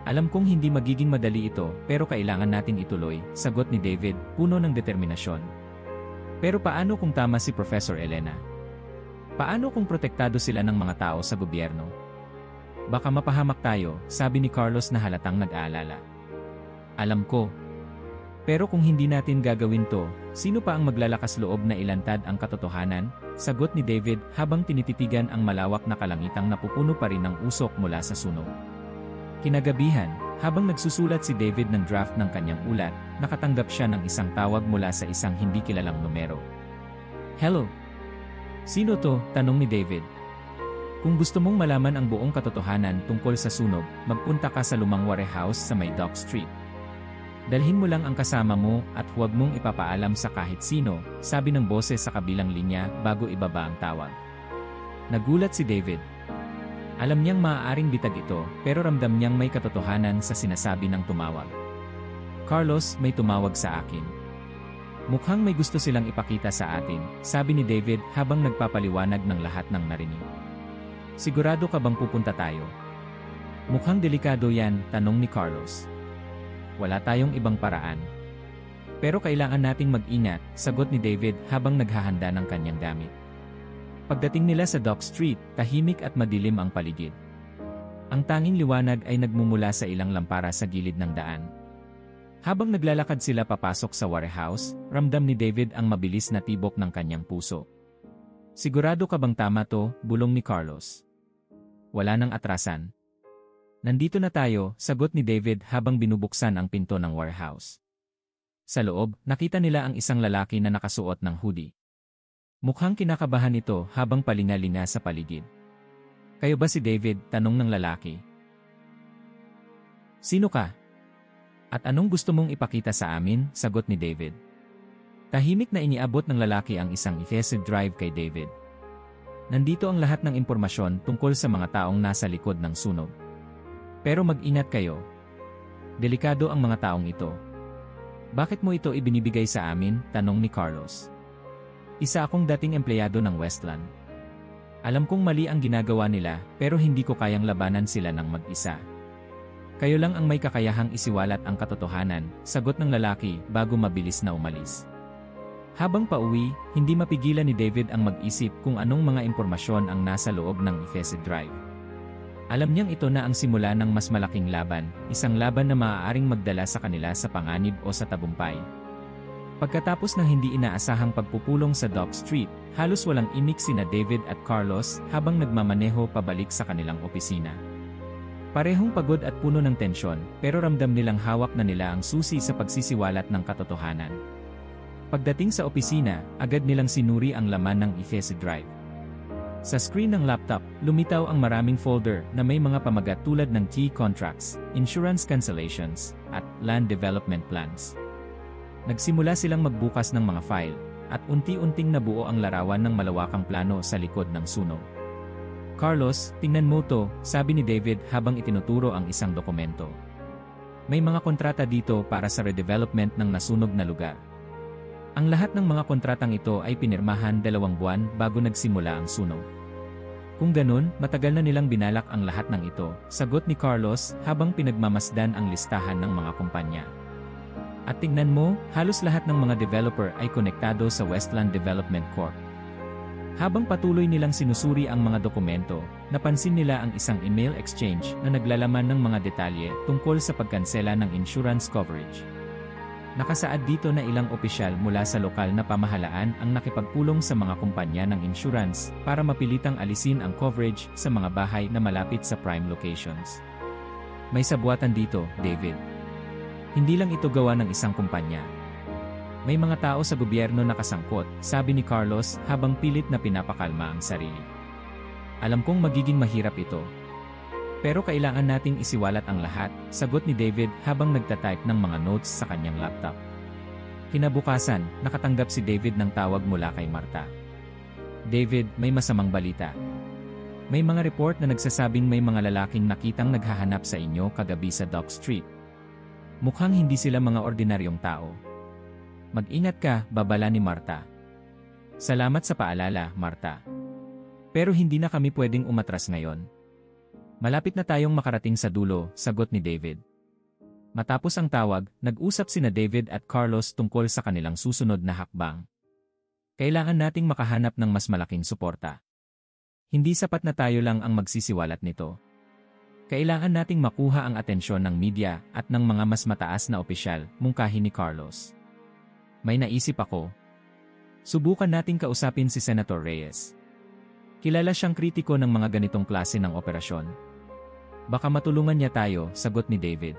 Alam kong hindi magiging madali ito, pero kailangan nating ituloy, sagot ni David, puno ng determinasyon. Pero paano kung tama si Professor Elena? Paano kung protektado sila ng mga tao sa gobyerno? Baka mapahamak tayo, sabi ni Carlos na halatang nag-aalala. Alam ko. Pero kung hindi natin gagawin to, sino pa ang maglalakas loob na ilantad ang katotohanan? Sagot ni David habang tinititigan ang malawak na kalangitang napupuno pa rin ng usok mula sa sunog. Kinagabihan, habang nagsusulat si David ng draft ng kanyang ulat, nakatanggap siya ng isang tawag mula sa isang hindi kilalang numero. Hello? Sino to? Tanong ni David. Kung gusto mong malaman ang buong katotohanan tungkol sa sunog, magpunta ka sa lumang warehouse sa may Dock Street. Dalhin mo lang ang kasama mo at huwag mong ipapaalam sa kahit sino, sabi ng boses sa kabilang linya bago ibaba ang tawag. Nagulat si David. Alam niyang maaaring bitag ito, pero ramdam niyang may katotohanan sa sinasabi ng tumawag. Carlos, may tumawag sa akin. Mukhang may gusto silang ipakita sa atin, sabi ni David habang nagpapaliwanag ng lahat ng narinig. Sigurado ka bang pupunta tayo? Mukhang delikado yan, tanong ni Carlos. Wala tayong ibang paraan. Pero kailangan nating mag-ingat, sagot ni David habang naghahanda ng kanyang gamit. Pagdating nila sa Dock Street, tahimik at madilim ang paligid. Ang tanging liwanag ay nagmumula sa ilang lampara sa gilid ng daan. Habang naglalakad sila papasok sa warehouse, ramdam ni David ang mabilis na tibok ng kanyang puso. Sigurado ka bang tama to? Bulong ni Carlos. Wala nang atrasan. Nandito na tayo, sagot ni David habang binubuksan ang pinto ng warehouse. Sa loob, nakita nila ang isang lalaki na nakasuot ng hoodie. Mukhang kinakabahan ito habang palinga-linga sa paligid. Kayo ba si David? Tanong ng lalaki. Sino ka? At anong gusto mong ipakita sa amin? Sagot ni David. Tahimik na iniabot ng lalaki ang isang Efficient Drive kay David. Nandito ang lahat ng impormasyon tungkol sa mga taong nasa likod ng sunog. Pero mag-ingat kayo. Delikado ang mga taong ito. Bakit mo ito ibinibigay sa amin? Tanong ni Carlos. Isa akong dating empleyado ng Westland. Alam kong mali ang ginagawa nila, pero hindi ko kayang labanan sila ng mag-isa. Kayo lang ang may kakayahang isiwalat ang katotohanan, sagot ng lalaki bago mabilis na umalis. Habang pauwi, hindi mapigilan ni David ang mag-isip kung anong mga impormasyon ang nasa loob ng Efficient Drive. Alam niyang ito na ang simula ng mas malaking laban, isang laban na maaaring magdala sa kanila sa panganib o sa tagumpay. Pagkatapos ng hindi inaasahang pagpupulong sa Dock Street, halos walang imik sina David at Carlos habang nagmamaneho pabalik sa kanilang opisina. Parehong pagod at puno ng tensyon, pero ramdam nilang hawak na nila ang susi sa pagsisiwalat ng katotohanan. Pagdating sa opisina, agad nilang sinuri ang laman ng Efficient Drive. Sa screen ng laptop, lumitaw ang maraming folder na may mga pamagat tulad ng key contracts, insurance cancellations, at land development plans. Nagsimula silang magbukas ng mga file, at unti-unting nabuo ang larawan ng malawakang plano sa likod ng sunog. Carlos, tingnan mo to, sabi ni David habang itinuturo ang isang dokumento. May mga kontrata dito para sa redevelopment ng nasunog na lugar. Ang lahat ng mga kontratang ito ay pinirmahan 2 buwan bago nagsimula ang sunog. Kung ganun, matagal na nilang binalak ang lahat ng ito, sagot ni Carlos habang pinagmamasdan ang listahan ng mga kumpanya. At tingnan mo, halos lahat ng mga developer ay konektado sa Westland Development Corp. Habang patuloy nilang sinusuri ang mga dokumento, napansin nila ang isang email exchange na naglalaman ng mga detalye tungkol sa pagkansela ng insurance coverage. Nakasaad dito na ilang opisyal mula sa lokal na pamahalaan ang nakipagpulong sa mga kumpanya ng insurance para mapilitang alisin ang coverage sa mga bahay na malapit sa prime locations. May sabuatan dito, David. Hindi lang ito gawa ng isang kumpanya. May mga tao sa gobyerno na kasangkot, sabi ni Carlos habang pilit na pinapakalma ang sarili. Alam kong magiging mahirap ito. Pero kailangan nating isiwalat ang lahat, sagot ni David habang nagtatype ng mga notes sa kanyang laptop. Kinabukasan, nakatanggap si David ng tawag mula kay Marta. David, may masamang balita. May mga report na nagsasabing may mga lalaking nakitang naghahanap sa inyo kagabi sa Dock Street. Mukhang hindi sila mga ordinaryong tao. Mag-ingat ka, babala ni Marta. Salamat sa paalala, Marta. Pero hindi na kami pwedeng umatras ngayon. Malapit na tayong makarating sa dulo, sagot ni David. Matapos ang tawag, nag-usap sina David at Carlos tungkol sa kanilang susunod na hakbang. Kailangan nating makahanap ng mas malaking suporta. Hindi sapat na tayo lang ang magsisiwalat nito. Kailangan nating makuha ang atensyon ng media at ng mga mas mataas na opisyal, mungkahi ni Carlos. May naisip ako. Subukan nating kausapin si Senator Reyes. Kilala siyang kritiko ng mga ganitong klase ng operasyon. Baka matulungan niya tayo, sagot ni David.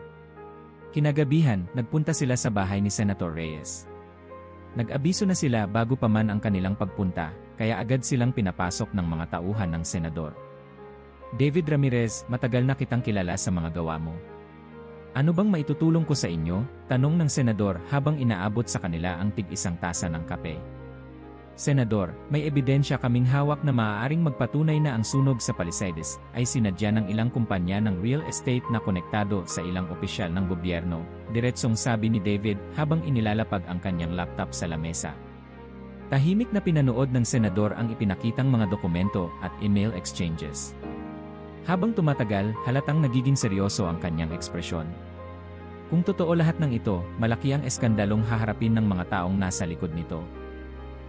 Kinagabihan, nagpunta sila sa bahay ni Senator Reyes. Nag-abiso na sila bago pa man ang kanilang pagpunta, kaya agad silang pinapasok ng mga tauhan ng senador. David Ramirez, matagal na kitang kilala sa mga gawa mo. Ano bang maitutulong ko sa inyo? Tanong ng senador habang inaabot sa kanila ang tig-isang tasa ng kape. Senador, may ebidensya kaming hawak na maaaring magpatunay na ang sunog sa Palisades ay sinadya ng ilang kumpanya ng real estate na konektado sa ilang opisyal ng gobyerno, diretsong sabi ni David habang inilalapag ang kanyang laptop sa lamesa. Tahimik na pinanood ng senador ang ipinakitang mga dokumento at email exchanges. Habang tumatagal, halatang nagiging seryoso ang kanyang ekspresyon. Kung totoo lahat ng ito, malaki ang eskandalong haharapin ng mga taong nasa likod nito.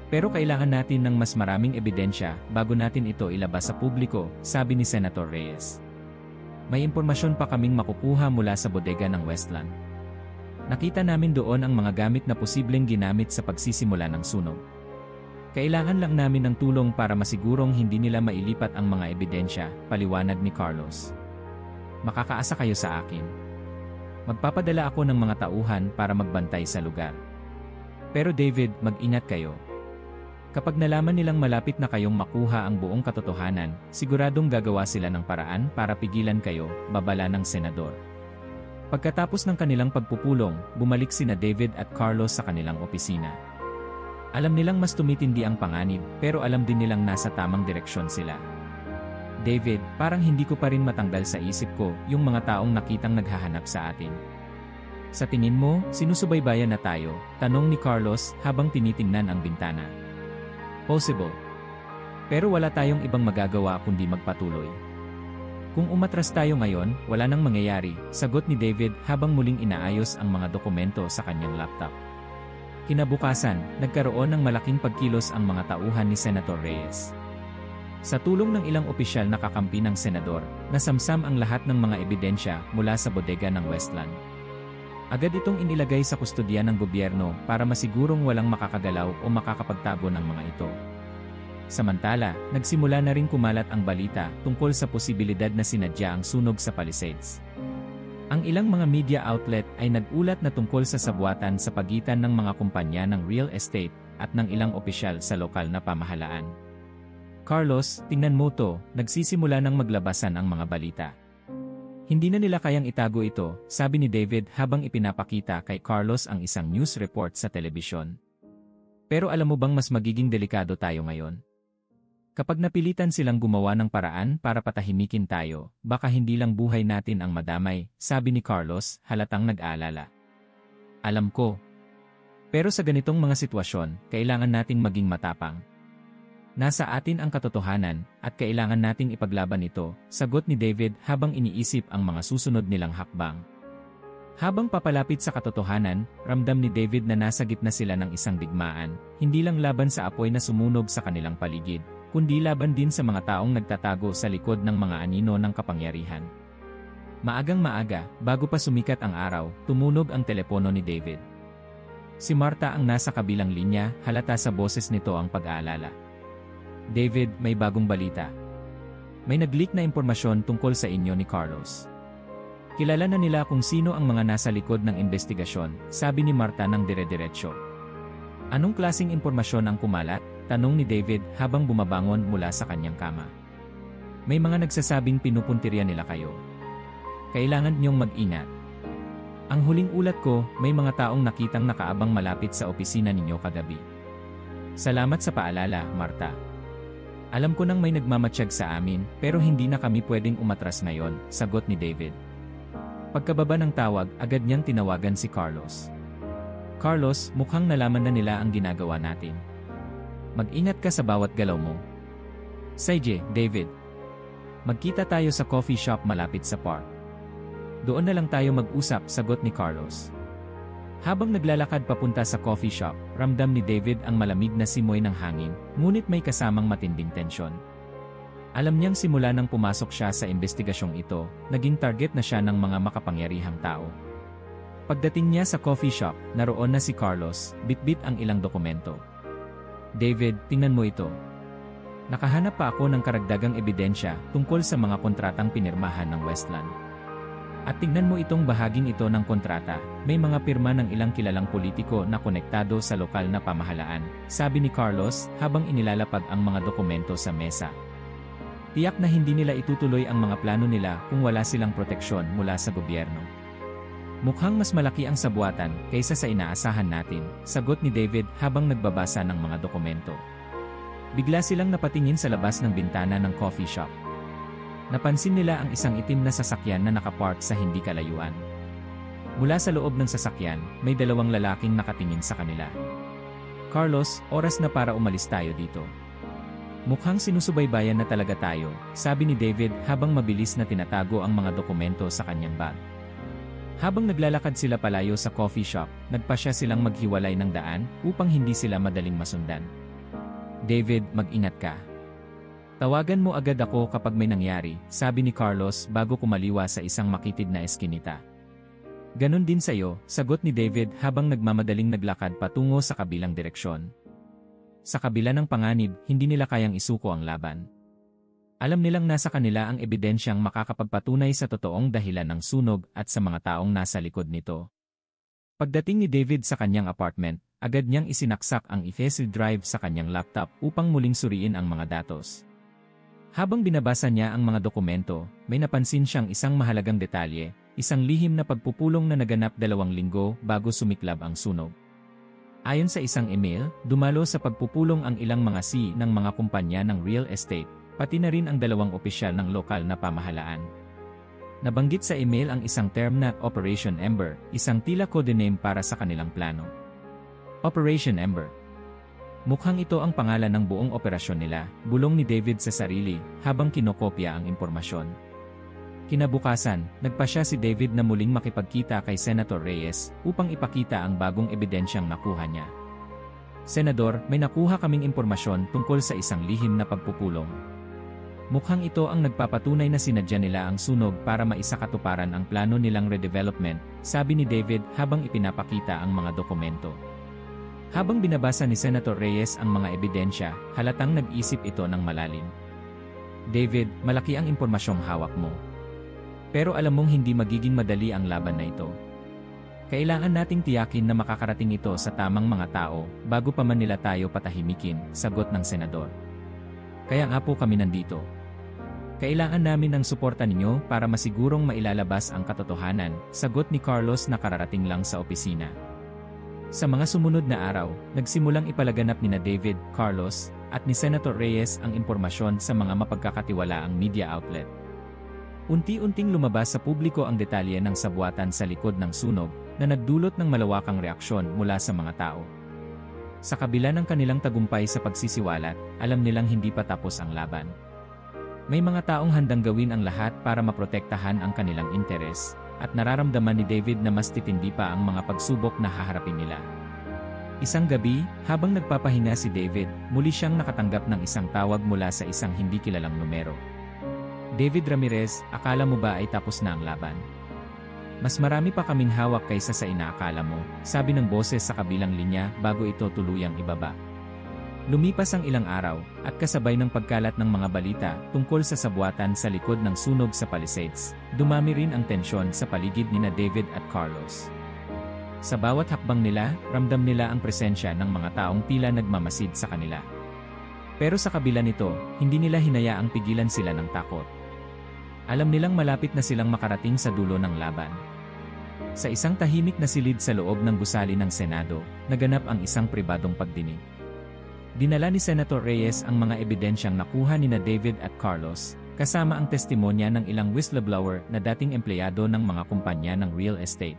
Pero kailangan natin ng mas maraming ebidensya bago natin ito ilabas sa publiko, sabi ni Senator Reyes. May impormasyon pa kaming makukuha mula sa bodega ng Westland. Nakita namin doon ang mga gamit na posibleng ginamit sa pagsisimula ng sunog. Kailangan lang namin ng tulong para masigurong hindi nila mailipat ang mga ebidensya, paliwanag ni Carlos. Makakaasa kayo sa akin. Magpapadala ako ng mga tauhan para magbantay sa lugar. Pero David, mag-ingat kayo. Kapag nalaman nilang malapit na kayong makuha ang buong katotohanan, siguradong gagawa sila ng paraan para pigilan kayo, babala ng senador. Pagkatapos ng kanilang pagpupulong, bumalik sina David at Carlos sa kanilang opisina. Alam nilang mas tumitindi ang panganib, pero alam din nilang nasa tamang direksyon sila. David, parang hindi ko pa rin matanggal sa isip ko yung mga taong nakitang naghahanap sa atin. Sa tingin mo, sinusubaybayan na tayo? Tanong ni Carlos habang tinitingnan ang bintana. Possible. Pero wala tayong ibang magagawa kundi magpatuloy. Kung umatras tayo ngayon, wala nang mangyayari, sagot ni David habang muling inaayos ang mga dokumento sa kanyang laptop. Kinabukasan, nagkaroon ng malaking pagkilos ang mga tauhan ni Senator Reyes. Sa tulong ng ilang opisyal na kakampi ng senador, nasamsam ang lahat ng mga ebidensya mula sa bodega ng Westland. Agad itong inilagay sa kustodya ng gobyerno para masigurong walang makakagalaw o makakapagtago ng mga ito. Samantala, nagsimula na rin kumalat ang balita tungkol sa posibilidad na sinadya ang sunog sa Palisades. Ang ilang mga media outlet ay nag-ulat na tungkol sa sabwatan sa pagitan ng mga kumpanya ng real estate at ng ilang opisyal sa lokal na pamahalaan. Carlos, tingnan mo to, nagsisimula ng maglabasan ang mga balita. Hindi na nila kayang itago ito, sabi ni David habang ipinapakita kay Carlos ang isang news report sa telebisyon. Pero alam mo bang mas magiging delikado tayo ngayon? Kapag napilitan silang gumawa ng paraan para patahimikin tayo, baka hindi lang buhay natin ang madamay, sabi ni Carlos, halatang nag-aalala. Alam ko. Pero sa ganitong mga sitwasyon, kailangan nating maging matapang. Nasa atin ang katotohanan, at kailangan nating ipaglaban ito, sagot ni David habang iniisip ang mga susunod nilang hakbang. Habang papalapit sa katotohanan, ramdam ni David na nasa gitna sila ng isang digmaan, hindi lang laban sa apoy na sumunog sa kanilang paligid, kundi laban din sa mga taong nagtatago sa likod ng mga anino ng kapangyarihan. Maagang maaga, bago pa sumikat ang araw, tumunog ang telepono ni David. Si Marta ang nasa kabilang linya, halata sa boses nito ang pag-aalala. David, may bagong balita. May nag-leak na impormasyon tungkol sa inyo ni Carlos. Kilala na nila kung sino ang mga nasa likod ng investigasyon, sabi ni Marta ng dire-diretso. Anong klaseng impormasyon ang kumalat? Tanong ni David habang bumabangon mula sa kanyang kama. May mga nagsasabing pinupuntirya nila kayo. Kailangan niyong mag-ingat. Ang huling ulat ko, may mga taong nakitang nakaabang malapit sa opisina ninyo kagabi. Salamat sa paalala, Marta. Alam ko nang may nagmamatsyag sa amin, pero hindi na kami pwedeng umatras ngayon, sagot ni David. Pagkababa ng tawag, agad niyang tinawagan si Carlos. Carlos, mukhang nalaman na nila ang ginagawa natin. Mag-ingat ka sa bawat galaw mo. Sige, David. Magkita tayo sa coffee shop malapit sa park. Doon na lang tayo mag-usap, sagot ni Carlos. Habang naglalakad papunta sa coffee shop, ramdam ni David ang malamig na simoy ng hangin, ngunit may kasamang matinding tensyon. Alam niyang simula nang pumasok siya sa investigasyong ito, naging target na siya ng mga makapangyarihang tao. Pagdating niya sa coffee shop, naroon na si Carlos, bitbit ang ilang dokumento. David, tingnan mo ito. Nakahanap pa ako ng karagdagang ebidensya tungkol sa mga kontratang pinirmahan ng Westland. At tingnan mo itong bahaging ito ng kontrata, may mga pirma ng ilang kilalang politiko na konektado sa lokal na pamahalaan, sabi ni Carlos habang inilalapag ang mga dokumento sa mesa. Tiyak na hindi nila itutuloy ang mga plano nila kung wala silang proteksyon mula sa gobyerno. Mukhang mas malaki ang sabuatan kaysa sa inaasahan natin, sagot ni David habang nagbabasa ng mga dokumento. Bigla silang napatingin sa labas ng bintana ng coffee shop. Napansin nila ang isang itim na sasakyan na nakapark sa hindi kalayuan. Mula sa loob ng sasakyan, may dalawang lalaking nakatingin sa kanila. Carlos, oras na para umalis tayo dito. Mukhang sinusubaybayan na talaga tayo, sabi ni David habang mabilis na tinatago ang mga dokumento sa kanyang bag. Habang naglalakad sila palayo sa coffee shop, nagpasya silang maghiwalay ng daan upang hindi sila madaling masundan. David, mag-ingat ka. Tawagan mo agad ako kapag may nangyari, sabi ni Carlos bago kumaliwa sa isang makitid na eskinita. Ganon din sa'yo, sagot ni David habang nagmamadaling naglakad patungo sa kabilang direksyon. Sa kabila ng panganib, hindi nila kayang isuko ang laban. Alam nilang nasa kanila ang ebidensyang makakapagpatunay sa totoong dahilan ng sunog at sa mga taong nasa likod nito. Pagdating ni David sa kanyang apartment, agad niyang isinaksak ang eFace drive sa kanyang laptop upang muling suriin ang mga datos. Habang binabasa niya ang mga dokumento, may napansin siyang isang mahalagang detalye, isang lihim na pagpupulong na naganap 2 linggo bago sumiklab ang sunog. Ayon sa isang email, dumalo sa pagpupulong ang ilang mga C ng mga kumpanya ng real estate, pati na rin ang 2 opisyal ng lokal na pamahalaan. Nabanggit sa email ang isang term na Operation Ember, isang tila codename para sa kanilang plano. Operation Ember. Mukhang ito ang pangalan ng buong operasyon nila, bulong ni David sa sarili, habang kinokopya ang impormasyon. Kinabukasan, nagpasya si David na muling makipagkita kay Senator Reyes upang ipakita ang bagong ebidensyang nakuha niya. Senador, may nakuha kaming impormasyon tungkol sa isang lihim na pagpupulong. Mukhang ito ang nagpapatunay na sinadya nila ang sunog para maisakatuparan ang plano nilang redevelopment, sabi ni David habang ipinapakita ang mga dokumento. Habang binabasa ni Senator Reyes ang mga ebidensya, halatang nag-isip ito ng malalim. David, malaki ang impormasyong hawak mo. Pero alam mong hindi magiging madali ang laban na ito. Kailangan nating tiyakin na makakarating ito sa tamang mga tao bago pa man nila tayo patahimikin, sagot ng senador. Kaya nga po kami nandito. Kailangan namin ng suporta ninyo para masigurong mailalabas ang katotohanan, sagot ni Carlos na kararating lang sa opisina. Sa mga sumunod na araw, nagsimulang ipalaganap nina David, Carlos, at ni Senator Reyes ang impormasyon sa mga mapagkakatiwalaang media outlet. Unti-unting lumabas sa publiko ang detalye ng sabuatan sa likod ng sunog na nagdulot ng malawakang reaksyon mula sa mga tao. Sa kabila ng kanilang tagumpay sa pagsisiwalat, alam nilang hindi pa tapos ang laban. May mga taong handang gawin ang lahat para maprotektahan ang kanilang interes, at nararamdaman ni David na mas titindi pa ang mga pagsubok na haharapin nila. Isang gabi, habang nagpapahinga si David, muli siyang nakatanggap ng isang tawag mula sa isang hindi kilalang numero. David Ramirez, akala mo ba ay tapos na ang laban? Mas marami pa kaming hawak kaysa sa inaakala mo, sabi ng boses sa kabilang linya bago ito tuluyang ibaba. Lumipas ang ilang araw, at kasabay ng pagkalat ng mga balita tungkol sa sabuatan sa likod ng sunog sa Palisades, dumami rin ang tensyon sa paligid nina David at Carlos. Sa bawat hakbang nila, ramdam nila ang presensya ng mga taong tila nagmamasid sa kanila. Pero sa kabila nito, hindi nila hinayaang pigilan sila ng takot. Alam nilang malapit na silang makarating sa dulo ng laban. Sa isang tahimik na silid sa loob ng gusali ng Senado, naganap ang isang pribadong pagdinig. Dinala ni Senator Reyes ang mga ebidensyang nakuha nina David at Carlos, kasama ang testimonya ng ilang whistleblower na dating empleyado ng mga kumpanya ng real estate.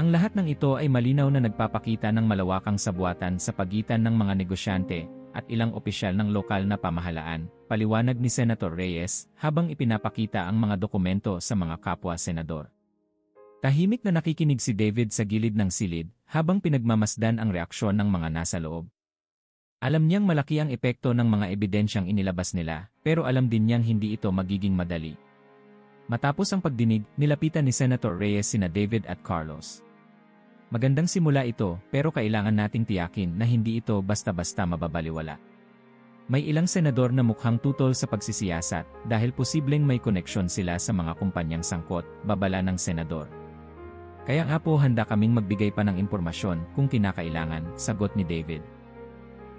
Ang lahat ng ito ay malinaw na nagpapakita ng malawakang sabuatan sa pagitan ng mga negosyante at ilang opisyal ng lokal na pamahalaan, paliwanag ni Senator Reyes habang ipinapakita ang mga dokumento sa mga kapwa-senador. Tahimik na nakikinig si David sa gilid ng silid habang pinagmamasdan ang reaksyon ng mga nasa loob. Alam niyang malaki ang epekto ng mga ebidensyang inilabas nila, pero alam din niyang hindi ito magiging madali. Matapos ang pagdinig, nilapitan ni Senator Reyes sina David at Carlos. Magandang simula ito, pero kailangan nating tiyakin na hindi ito basta-basta mababaliwala. May ilang senador na mukhang tutol sa pagsisiyasat dahil posibleng may koneksyon sila sa mga kumpanyang sangkot, babala ng senador. Kaya nga po handa kaming magbigay pa ng impormasyon kung kinakailangan, sagot ni David.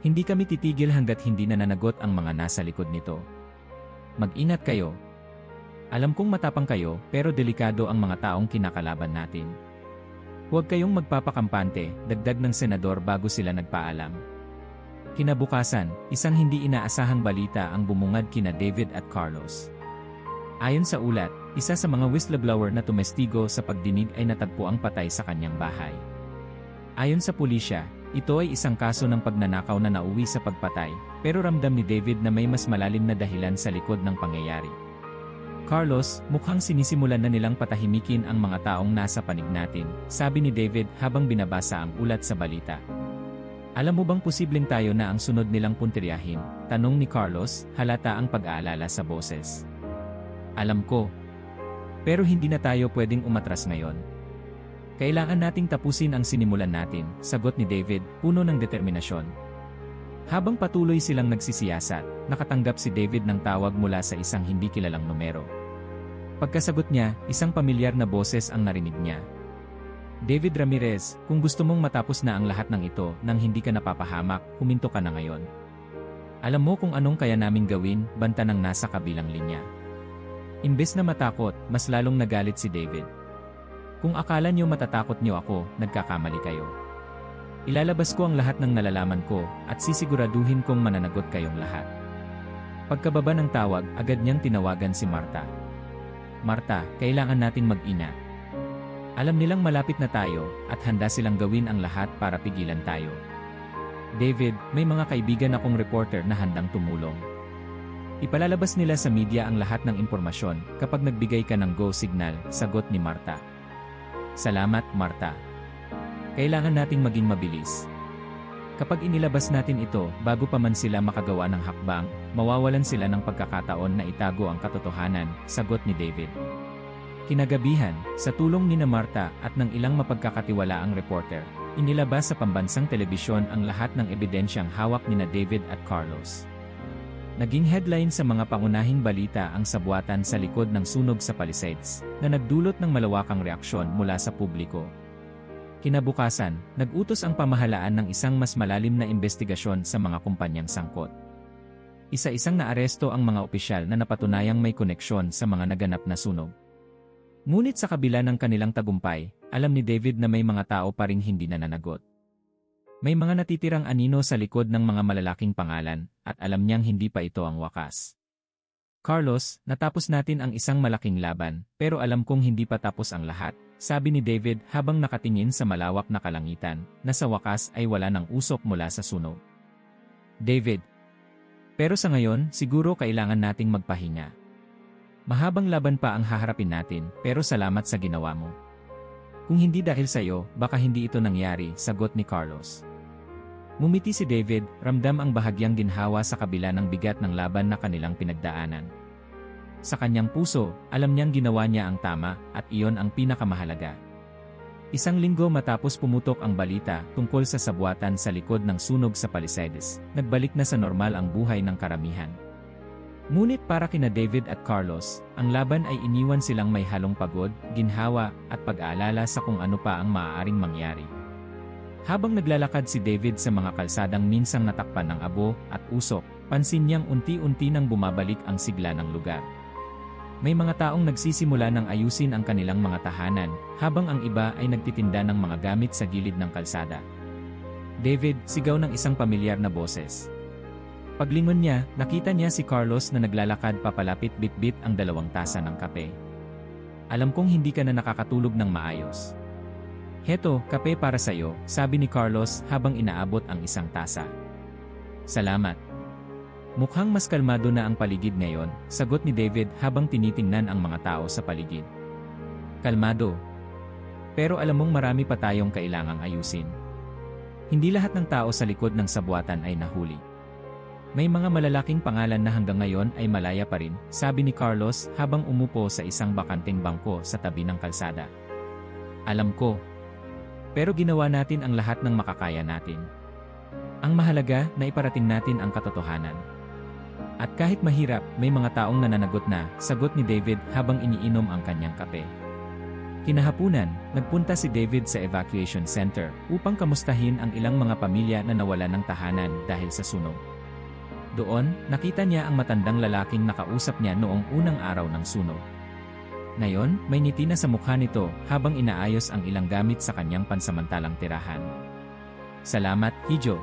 Hindi kami titigil hanggat hindi nananagot ang mga nasa likod nito. Mag-ingat kayo. Alam kong matapang kayo, pero delikado ang mga taong kinakalaban natin. Huwag kayong magpapakampante, dagdag ng senador bago sila nagpaalam. Kinabukasan, isang hindi inaasahang balita ang bumungad kina David at Carlos. Ayon sa ulat, isa sa mga whistleblower na tumestigo sa pagdinig ay natagpo ang patay sa kanyang bahay. Ayon sa pulisya, ito ay isang kaso ng pagnanakaw na nauwi sa pagpatay, pero ramdam ni David na may mas malalim na dahilan sa likod ng pangyayari. Carlos, mukhang sinisimulan na nilang patahimikin ang mga taong nasa panig natin, sabi ni David habang binabasa ang ulat sa balita. Alam mo bang posibleng tayo na ang sunod nilang puntiryahin? Tanong ni Carlos, halata ang pag-aalala sa boses. Alam ko. Pero hindi na tayo pwedeng umatras ngayon. Kailangan nating tapusin ang sinimulan natin, sagot ni David, puno ng determinasyon. Habang patuloy silang nagsisiyasat, nakatanggap si David ng tawag mula sa isang hindi kilalang numero. Pagkasagot niya, isang pamilyar na boses ang narinig niya. David Ramirez, kung gusto mong matapos na ang lahat ng ito nang hindi ka napapahamak, huminto ka na ngayon. Alam mo kung anong kaya naming gawin, banta ng nasa kabilang linya. Imbes na matakot, mas lalong nagalit si David. Kung akala niyo matatakot niyo ako, nagkakamali kayo. Ilalabas ko ang lahat ng nalalaman ko at sisiguraduhin kong mananagot kayong lahat. Pagkababa ng tawag, agad niyang tinawagan si Marta. Marta, kailangan natin mag-ingat. Alam nilang malapit na tayo at handa silang gawin ang lahat para pigilan tayo. David, may mga kaibigan akong reporter na handang tumulong. Ipalalabas nila sa media ang lahat ng impormasyon kapag nagbigay ka ng go signal, sagot ni Marta. Salamat, Marta. Kailangan nating maging mabilis. Kapag inilabas natin ito, bago pa man sila makagawa ng hakbang, mawawalan sila ng pagkakataon na itago ang katotohanan, sagot ni David. Kinagabihan, sa tulong ni Marta at ng ilang mapagkakatiwalaang reporter, inilabas sa pambansang telebisyon ang lahat ng ebidensyang hawak nina David at Carlos. Naging headline sa mga pangunahing balita ang sabuatan sa likod ng sunog sa Palisades, na nagdulot ng malawakang reaksyon mula sa publiko. Kinabukasan, nag-utos ang pamahalaan ng isang mas malalim na investigasyon sa mga kumpanyang sangkot. isa-isang naaresto ang mga opisyal na napatunayang may koneksyon sa mga naganap na sunog. Ngunit sa kabila ng kanilang tagumpay, alam ni David na may mga tao pa ring hindi nananagot. May mga natitirang anino sa likod ng mga malalaking pangalan, at alam niyang hindi pa ito ang wakas. Carlos, natapos natin ang isang malaking laban, pero alam kong hindi pa tapos ang lahat, sabi ni David habang nakatingin sa malawak na kalangitan, na sa wakas ay wala ng usok mula sa sunog. David. Pero sa ngayon, siguro kailangan nating magpahinga. Mahabang laban pa ang haharapin natin, pero salamat sa ginawa mo. Kung hindi dahil sa iyo, baka hindi ito nangyari, sagot ni Carlos. Ngumiti si David, ramdam ang bahagyang ginhawa sa kabila ng bigat ng laban na kanilang pinagdaanan. Sa kanyang puso, alam niyang ginawa niya ang tama, at iyon ang pinakamahalaga. Isang linggo matapos pumutok ang balita tungkol sa sabwatan sa likod ng sunog sa Palisades, nagbalik na sa normal ang buhay ng karamihan. Ngunit para kina David at Carlos, ang laban ay iniwan silang may halong pagod, ginhawa, at pag-aalala sa kung ano pa ang maaaring mangyari. Habang naglalakad si David sa mga kalsadang minsang natakpan ng abo at usok, pansin niyang unti-unti nang bumabalik ang sigla ng lugar. May mga taong nagsisimula ng ayusin ang kanilang mga tahanan, habang ang iba ay nagtitinda ng mga gamit sa gilid ng kalsada. David, sigaw ng isang pamilyar na boses. Paglingon niya, nakita niya si Carlos na naglalakad papalapit bit-bit ang 2 tasa ng kape. Alam kong hindi ka na nakakatulog ng maayos. Heto, kape para sa'yo, sabi ni Carlos habang inaabot ang isang tasa. Salamat. Mukhang mas kalmado na ang paligid ngayon, sagot ni David habang tinitingnan ang mga tao sa paligid. Kalmado. Pero alam mong marami pa tayong kailangang ayusin. Hindi lahat ng tao sa likod ng sabwatan ay nahuli. May mga malalaking pangalan na hanggang ngayon ay malaya pa rin, sabi ni Carlos habang umupo sa isang bakanteng bangko sa tabi ng kalsada. Alam ko. Pero ginawa natin ang lahat ng makakaya natin. Ang mahalaga na iparating natin ang katotohanan. At kahit mahirap, may mga taong nananagot na, sagot ni David habang iniinom ang kanyang kape. Kinahapunan, nagpunta si David sa evacuation center upang kamustahin ang ilang mga pamilya na nawalan ng tahanan dahil sa sunog. Doon, nakita niya ang matandang lalaking nakausap niya noong unang araw ng sunog. Ngayon, may ngiti na sa mukha nito habang inaayos ang ilang gamit sa kanyang pansamantalang tirahan. Salamat, Hijo.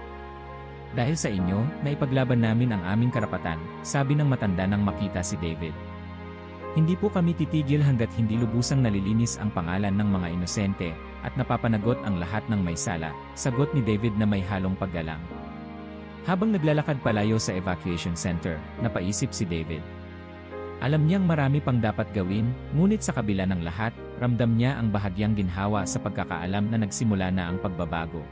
Dahil sa inyo, naipaglaban namin ang aming karapatan, sabi ng matanda nang makita si David. Hindi po kami titigil hanggat hindi lubusang nalilinis ang pangalan ng mga inosente, at napapanagot ang lahat ng may sala, sagot ni David na may halong paggalang. Habang naglalakad palayo sa evacuation center, napaisip si David. Alam niyang marami pang dapat gawin, ngunit sa kabila ng lahat, ramdam niya ang bahagyang ginhawa sa pagkakaalam na nagsimula na ang pagbabago.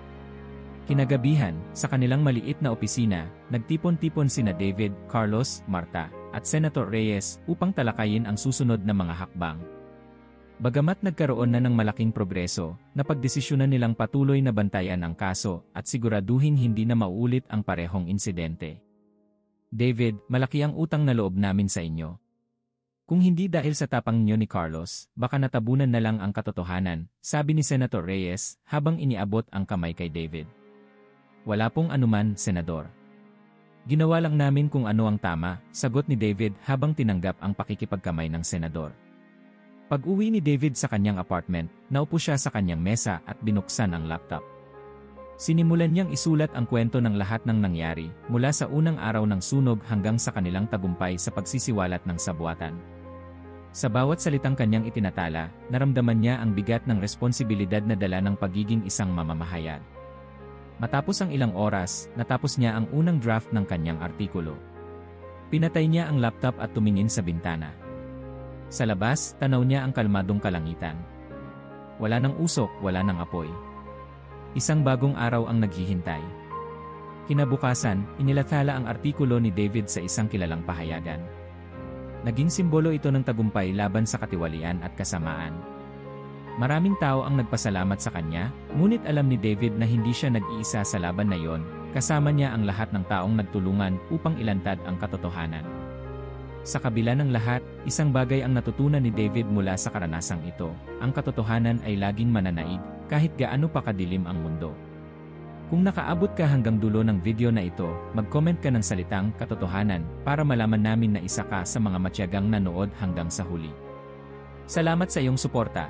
Kinagabihan, sa kanilang maliit na opisina, nagtipon-tipon sina David, Carlos, Marta, at Senator Reyes upang talakayin ang susunod na mga hakbang. Bagamat nagkaroon na ng malaking progreso, napagdesisyonan nilang patuloy na bantayan ang kaso at siguraduhin hindi na mauulit ang parehong insidente. David, malaki ang utang na loob namin sa inyo. Kung hindi dahil sa tapang niyo ni Carlos, baka natabunan na lang ang katotohanan, sabi ni Senator Reyes habang iniabot ang kamay kay David. Wala pong anuman, Senador. Ginawa lang namin kung ano ang tama, sagot ni David habang tinanggap ang pakikipagkamay ng Senador. Pag-uwi ni David sa kanyang apartment, naupo siya sa kanyang mesa at binuksan ang laptop. Sinimulan niyang isulat ang kwento ng lahat ng nangyari, mula sa unang araw ng sunog hanggang sa kanilang tagumpay sa pagsisiwalat ng sabwatan. Sa bawat salitang kanyang itinatala, naramdaman niya ang bigat ng responsibilidad na dala ng pagiging isang mamamahayag. Matapos ang ilang oras, natapos niya ang unang draft ng kanyang artikulo. Pinatay niya ang laptop at tumingin sa bintana. Sa labas, tanaw niya ang kalmadong kalangitan. Wala ng usok, wala ng apoy. Isang bagong araw ang naghihintay. Kinabukasan, inilathala ang artikulo ni David sa isang kilalang pahayagan. Naging simbolo ito ng tagumpay laban sa katiwalian at kasamaan. Maraming tao ang nagpasalamat sa kanya, ngunit alam ni David na hindi siya nag-iisa sa laban na yon, kasama niya ang lahat ng taong nagtulungan upang ilantad ang katotohanan. Sa kabila ng lahat, isang bagay ang natutunan ni David mula sa karanasang ito, ang katotohanan ay laging mananaig, kahit gaano pa kadilim ang mundo. Kung nakaabot ka hanggang dulo ng video na ito, mag-comment ka ng salitang katotohanan para malaman namin na isa ka sa mga matiyagang nanood hanggang sa huli. Salamat sa iyong suporta.